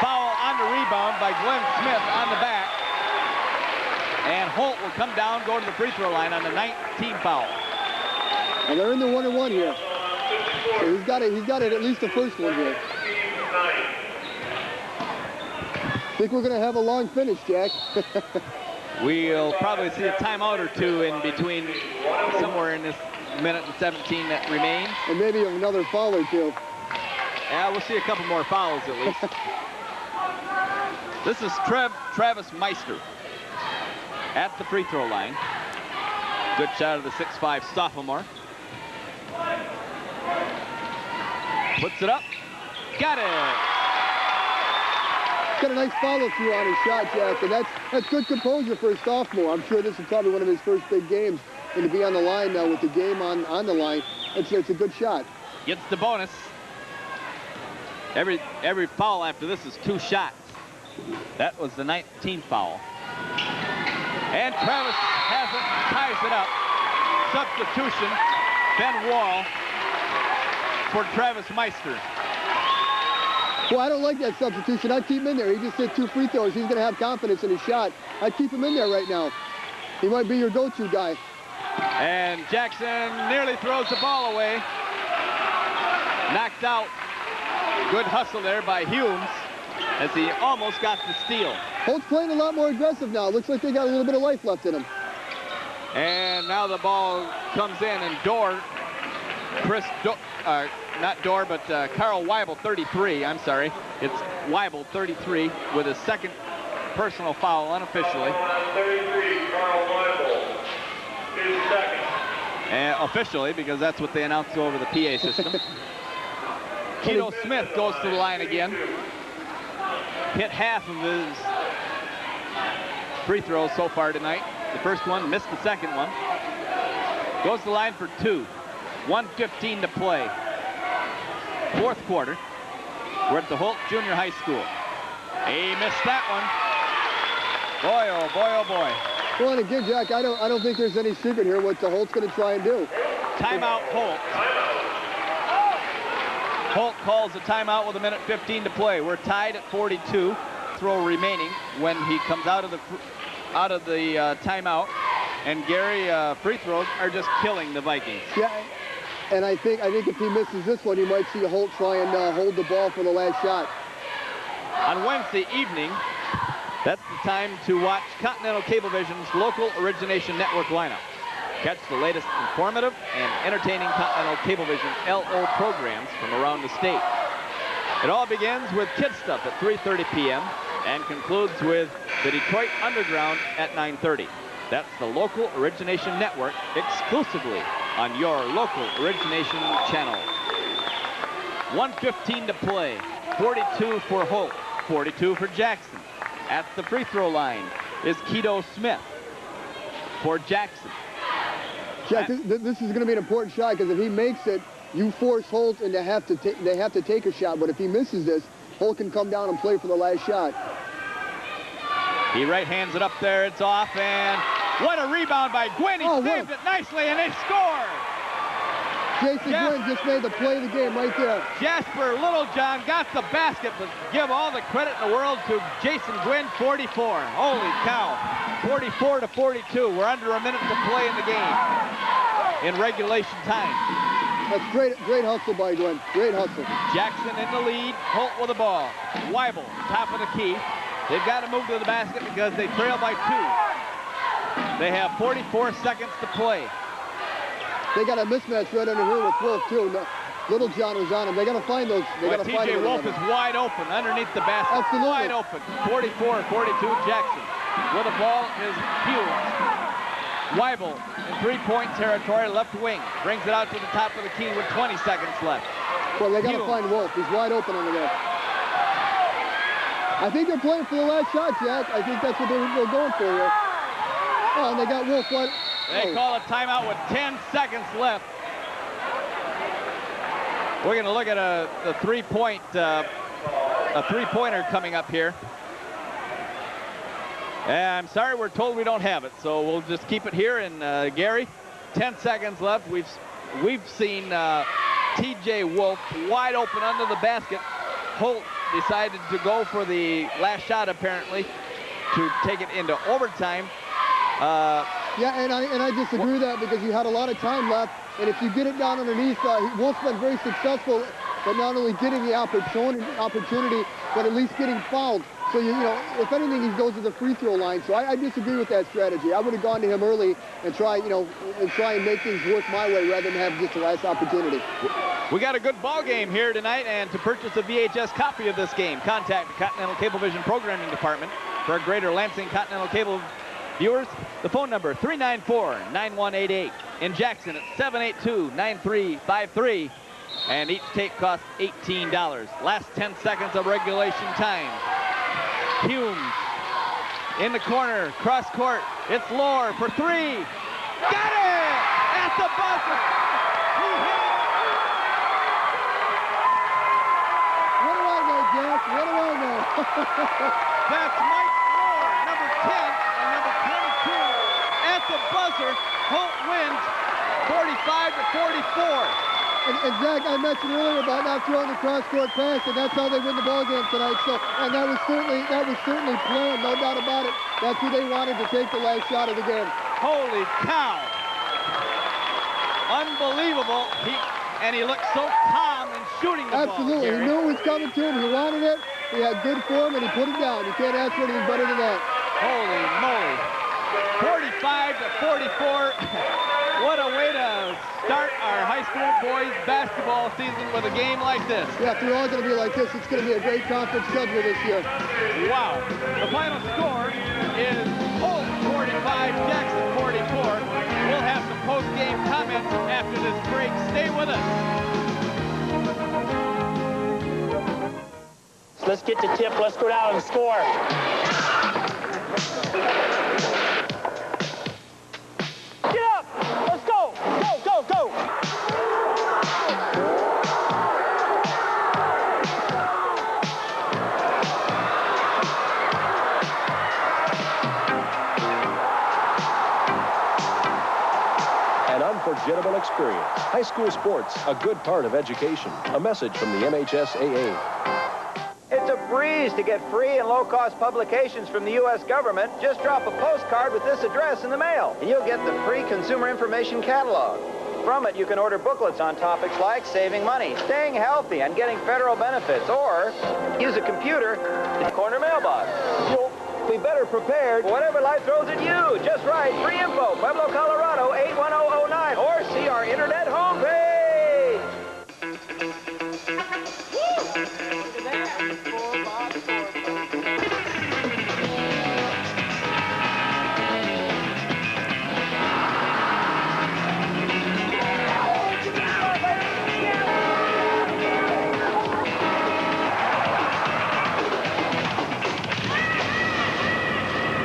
Foul on the rebound by Glenn Smith on the back. And Holt will come down, go to the free throw line on the 19 foul. And they're in the 1-1 here. So he's got it at least the first one here. I think we're going to have a long finish, Jack. We'll probably see a timeout or two in between somewhere in this 1:17 that remains. And maybe another foul or two. Yeah, we'll see a couple more fouls at least. This is Travis Meister at the free throw line. Good shot of the 6'5" sophomore. Puts it up. Got it. Got a nice follow-through on his shot, Jack, and that's good composure for a sophomore. I'm sure this is probably one of his first big games, and to be on the line now with the game on the line, it's a good shot. Gets the bonus. Every foul after this is 2 shots. That was the 19th foul. And Travis has it, ties it up. Substitution, Ben Wall for Travis Meister. Well, I don't like that substitution. I'd keep him in there. He just hit 2 free throws. He's going to have confidence in his shot. I'd keep him in there right now. He might be your go-to guy. And Jackson nearly throws the ball away. Knocked out. Good hustle there by Humes as he almost got the steal. Holt's playing a lot more aggressive now. Looks like they got a little bit of life left in him. And now the ball comes in, and Carl Weibel, 33. I'm sorry. It's Weibel, 33, with his second personal foul unofficially. 33, Carl Weibel. His second. And officially, because that's what they announced over the PA system. Keto Smith goes to the line again. Hit half of his free throws so far tonight. The first one, missed the second one. Goes to the line for 2. 1:15 to play. Fourth quarter. We're at the Holt Junior High School. He missed that one. Boy, oh boy, oh boy. Well, and again, Jack, I don't think there's any secret here what the Holt's going to try and do. Timeout, Holt. Holt calls a timeout with 1:15 to play. We're tied at 42. Throw remaining when he comes out of the timeout. And Gary, free throws are just killing the Vikings. Yeah, and I think if he misses this one, you might see Holt try and hold the ball for the last shot. On Wednesday evening, that's the time to watch Continental Cablevision's local origination network lineup. Catch the latest informative and entertaining Continental Cablevision LO programs from around the state. It all begins with Kid Stuff at 3:30 p.m. and concludes with the Detroit Underground at 9:30. That's the local origination network exclusively on your local origination channel. 1:15 to play. 42 for Holt, 42 for Jackson. At the free throw line is Keto Smith for Jackson. Jack, this is going to be an important shot because if he makes it, you force Holt and they have to take a shot. But if he misses this, Holt can come down and play for the last shot. He right hands it up there. It's off, and what a rebound by Gwynn. He saved it nicely, and they score. Jason Gwynn just made the play of the game right there. Jasper Littlejohn got the basket, but give all the credit in the world to Jason Gwynn, 44. Holy cow. 44 to 42. We're under a minute to play in the game in regulation time. That's great hustle by Gwynn. Great hustle. Jackson in the lead. Holt with the ball. Weibel, top of the key. They've got to move to the basket because they trail by 2. They have 44 seconds to play. They got a mismatch right under here with Wolf, too. Littlejohn was on him. They got to find those. They got to find TJ Wolf is wide open underneath the basket. Absolutely. Wide open. 44-42 Jackson. With the ball is Hughes. Weibel in three-point territory, left wing. Brings it out to the top of the key with 20 seconds left. Well, they got to find Wolf. He's wide open under there. I think they're playing for the last shot, Jack. I think that's what they're going for here. Oh, and they got Wolf wide. They call a timeout with 10 seconds left. We're going to look at a three-pointer coming up here. And I'm sorry, we're told we don't have it, so we'll just keep it here. And Gary, 10 seconds left. We've seen TJ Wolf wide open under the basket. Holt decided to go for the last shot, apparently, to take it into overtime. Yeah, and I disagree with that because you had a lot of time left, and if you get it down underneath, Wolf's been very successful at not only getting the opportunity, but at least getting fouled. So, you know, if anything, he goes to the free throw line. So I disagree with that strategy. I would have gone to him early and try and make things work my way rather than have just the last opportunity. We got a good ball game here tonight, and to purchase a VHS copy of this game, contact the Continental Cablevision Programming Department. For our Greater Lansing Continental Cable viewers, the phone number 394-9188. In Jackson, it's 782-9353. And each tape costs $18. Last 10 seconds of regulation time. Humes in the corner, cross court. It's LAUR for 3. Got it! At the buzzer! He hit it! What do I know, Jack? What do I know? That's Mike LAUR, number 10 and number 22. At the buzzer, Holt wins 45-44. And Zach, I mentioned earlier about not throwing the cross-court pass, and that's how they win the ball game tonight. So, and that was certainly planned, no doubt about it. That's who they wanted to take the last shot of the game. Holy cow! Unbelievable! He looked so calm in shooting the Absolutely. ball. He knew it was coming to him. He wanted it. He had good form, and he put it down. You can't ask for anything better than that. Holy moly! 45-44. What a way to start our high school boys basketball season with a game like this. Yeah, if they're all going to be like this, it's going to be a great conference schedule this year. Wow. The final score is Holt 45, Jackson 44. We'll have some post-game comments after this break. Stay with us. So let's get the tip. Let's go down and score. Get up! Let's go! Go, go, go! experience. High school sports, a good part of education. A message from the MHSAA. It's a breeze to get free and low-cost publications from the U.S. government. Just drop a postcard with this address in the mail, and you'll get the free Consumer Information Catalog. From it, you can order booklets on topics like saving money, staying healthy, and getting federal benefits, or use a computer in the corner mailbox. You'll be better prepared for whatever life throws at you. Just write free info, Pueblo, Colorado, 81009, or see our internet homepage.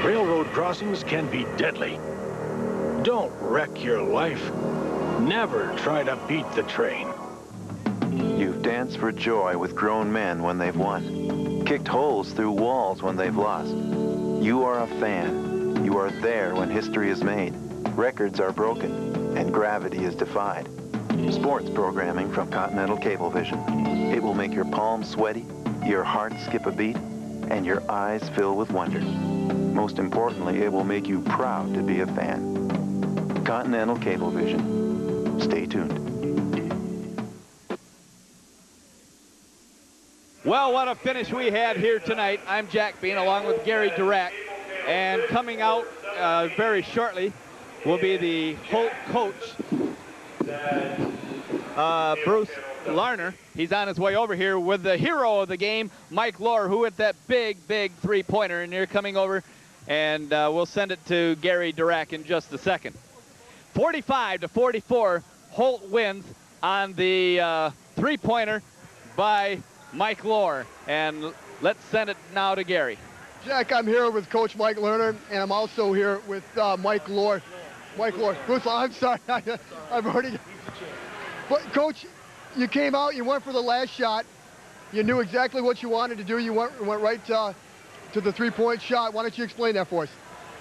Railroad crossings can be deadly. Don't wreck your life. Never try to beat the train. You've danced for joy with grown men when they've won. Kicked holes through walls when they've lost. You are a fan. You are there when history is made. Records are broken and gravity is defied. Sports programming from Continental Cablevision. It will make your palms sweaty, your heart skip a beat, and your eyes fill with wonder. Most importantly, it will make you proud to be a fan. Continental Cablevision. Stay tuned. Well, what a finish we had here tonight. I'm Jack Bean along with Gary Durack. And coming out very shortly will be the Holt coach, Bruce Larner. He's on his way over here with the hero of the game, Mike LAUR, who hit that big three-pointer. And you're coming over, and we'll send it to Gary Durack in just a second. 45-44, Holt wins on the three-pointer by Mike LAUR. And let's send it now to Gary. Jack, I'm here with Coach Mike Lerner, and I'm also here with Mike LAUR. Mike LAUR. Bruce, I'm sorry. I've already... But, Coach, you came out, you went for the last shot. You knew exactly what you wanted to do. You went right to the three-point shot. Why don't you explain that for us?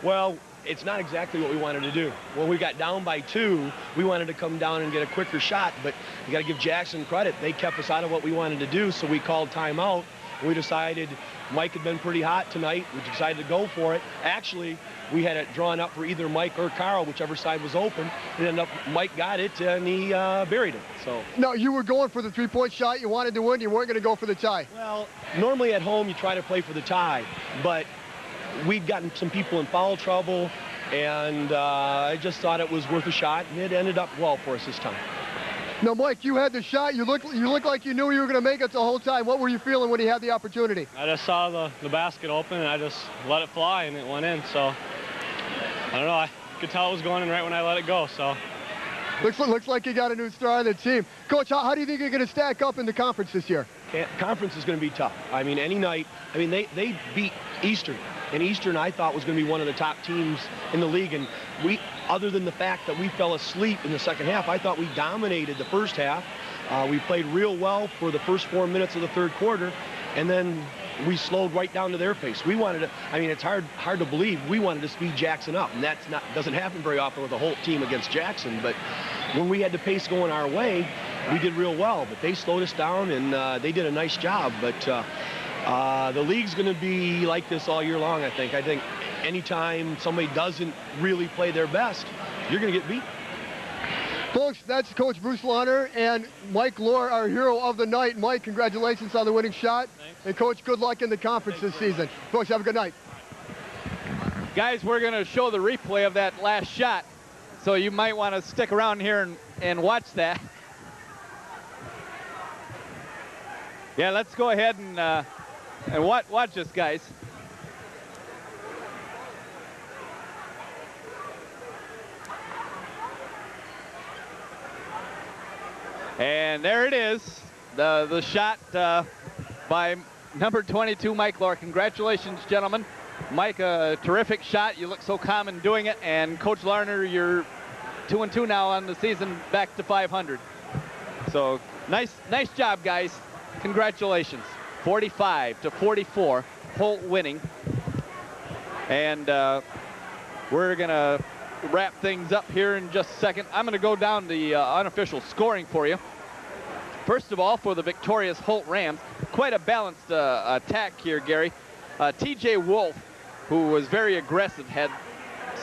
Well, it's not exactly what we wanted to do. When we got down by 2, we wanted to come down and get a quicker shot, but you got to give Jackson credit. They kept us out of what we wanted to do, so we called timeout. We decided Mike had been pretty hot tonight. We decided to go for it. Actually, we had it drawn up for either Mike or Carl, whichever side was open. It ended up Mike got it, and he buried it. So. No, you were going for the three-point shot. You wanted to win. You weren't going to go for the tie. Well, normally at home you try to play for the tie, but we'd gotten some people in foul trouble, and I just thought it was worth a shot, and it ended up well for us this time. Now, Mike, you had the shot. You looked like you knew you were going to make it the whole time. What were you feeling when you had the opportunity? I just saw the basket open, and I just let it fly, and it went in. So, I don't know. I could tell it was going in right when I let it go. So, looks like you got a new star on the team. Coach, how do you think you're going to stack up in the conference this year? Conference is going to be tough. I mean, any night. I mean, they beat Eastern. And Eastern, I thought, was going to be one of the top teams in the league. And we, other than the fact that we fell asleep in the second half, I thought we dominated the first half. We played real well for the first 4 minutes of the third quarter. And then we slowed right down to their pace. We wanted to, I mean, it's hard to believe, we wanted to speed Jackson up. And that's doesn't happen very often with a Holt team against Jackson. But when we had the pace going our way, we did real well. But they slowed us down, and they did a nice job. But the league's going to be like this all year long, I think. I think anytime somebody doesn't really play their best, you're going to get beat. Folks, that's Coach Bruce Larner and Mike LAUR, our hero of the night. Mike, congratulations on the winning shot. Thanks. And, Coach, good luck in the conference this season. Coach, have a good night. Guys, we're going to show the replay of that last shot, so you might want to stick around here and watch that. Yeah, let's go ahead and watch this, guys. And there it is, the shot by number 22, Mike LAUR. Congratulations, gentlemen. Mike, a terrific shot. You look so calm in doing it. And Coach Larner, you're 2-2 now on the season, back to 500. So nice job, guys. Congratulations. 45-44, Holt winning. And we're gonna wrap things up here in just a second. I'm going to go down the unofficial scoring for you. First of all, for the victorious Holt Rams, quite a balanced attack here, Gary. T.J. Wolf, who was very aggressive, had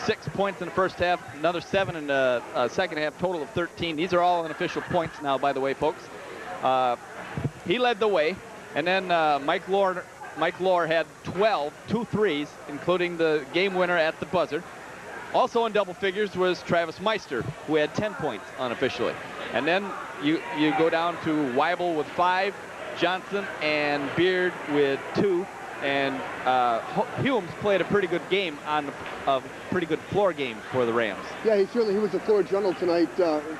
6 points in the first half, another 7 in the second half, total of 13. These are all unofficial points now, by the way, folks. He led the way, and then Mike LAUR had 12, 2 threes, including the game winner at the buzzer. Also in double figures was Travis Meister, who had 10 points unofficially. And then you go down to Weibel with 5, Johnson and Beard with 2, and Humes played a pretty good game on a pretty good floor game for the Rams. Yeah, he was a floor general tonight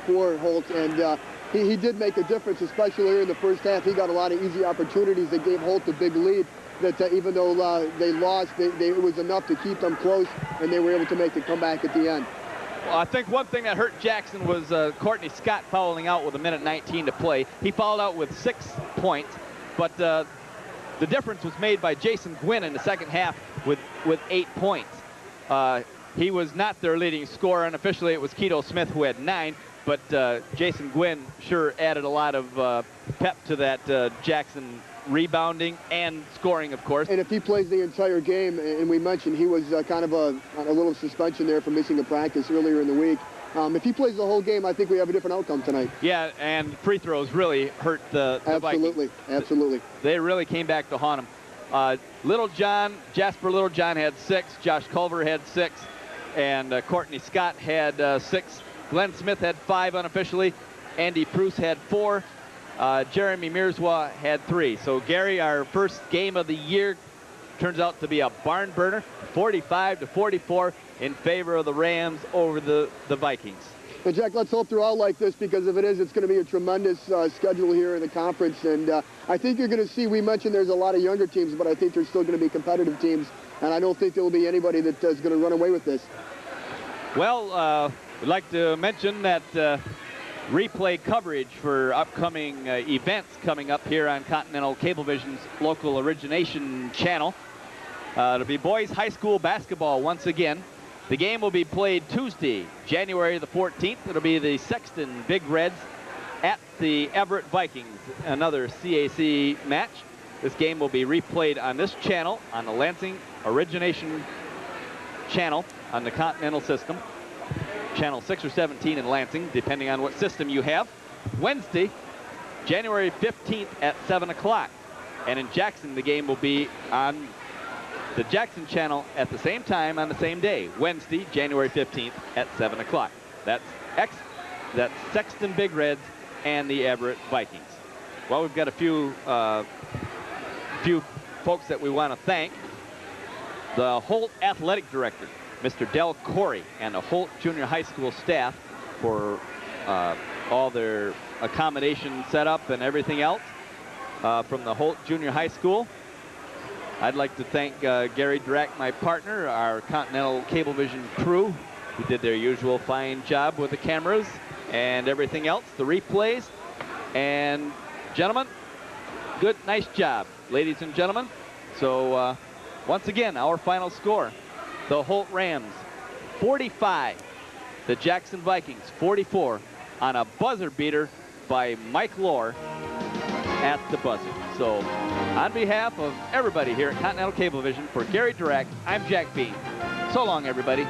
for Holt, and he did make a difference, especially in the first half. He got a lot of easy opportunities that gave Holt a big lead. That even though they lost, it was enough to keep them close, and they were able to make the comeback at the end. Well, I think one thing that hurt Jackson was Courtney Scott fouling out with 1:19 to play. He fouled out with 6 points, but the difference was made by Jason Gwynn in the second half with 8 points. He was not their leading scorer. Unofficially, it was Keto Smith who had 9, but Jason Gwynn sure added a lot of pep to that Jackson rebounding and scoring, of course. And if he plays the entire game, and we mentioned he was kind of on a little suspension there for missing a practice earlier in the week. If he plays the whole game, I think we have a different outcome tonight. Yeah, and free throws really hurt the Absolutely, Vikings. Absolutely. They really came back to haunt him. Jasper Littlejohn had 6, Josh Culver had 6, and Courtney Scott had 6. Glenn Smith had 5 unofficially. Andy Pruce had 4. Jeremy Mirzwa had 3. So, Gary, our first game of the year turns out to be a barn burner, 45-44 in favor of the Rams over the Vikings. And Jack, let's hope they're all like this, because if it is, it's going to be a tremendous schedule here in the conference. And I think you're going to see, we mentioned there's a lot of younger teams, but I think there's still going to be competitive teams. And I don't think there will be anybody that is going to run away with this. Well, we'd like to mention that replay coverage for upcoming events coming up here on Continental Cablevision's local origination channel. It'll be boys high school basketball once again. The game will be played Tuesday, January the 14th. It'll be the Sexton Big Reds at the Everett Vikings, another CAC match. This game will be replayed on this channel, on the Lansing Origination channel on the Continental system. Channel 6 or 17 in Lansing, depending on what system you have. Wednesday, January 15th at 7 o'clock. And in Jackson, the game will be on the Jackson channel at the same time on the same day, Wednesday, January 15th at 7 o'clock. That's Sexton Big Reds and the Everett Vikings. Well, we've got a few folks that we want to thank. The Holt Athletic Director, Mr. Del Corey, and the Holt Junior High School staff for all their accommodation setup and everything else from the Holt Junior High School. I'd like to thank Gary Drack, my partner, our Continental Cablevision crew, who did their usual fine job with the cameras and everything else, the replays. And gentlemen, good, nice job, ladies and gentlemen. So once again, our final score, the Holt Rams 45, the Jackson Vikings 44 on a buzzer beater by Mike LAUR at the buzzer. So on behalf of everybody here at Continental Cablevision, for Gary Drack, I'm Jack Bean. So long, everybody.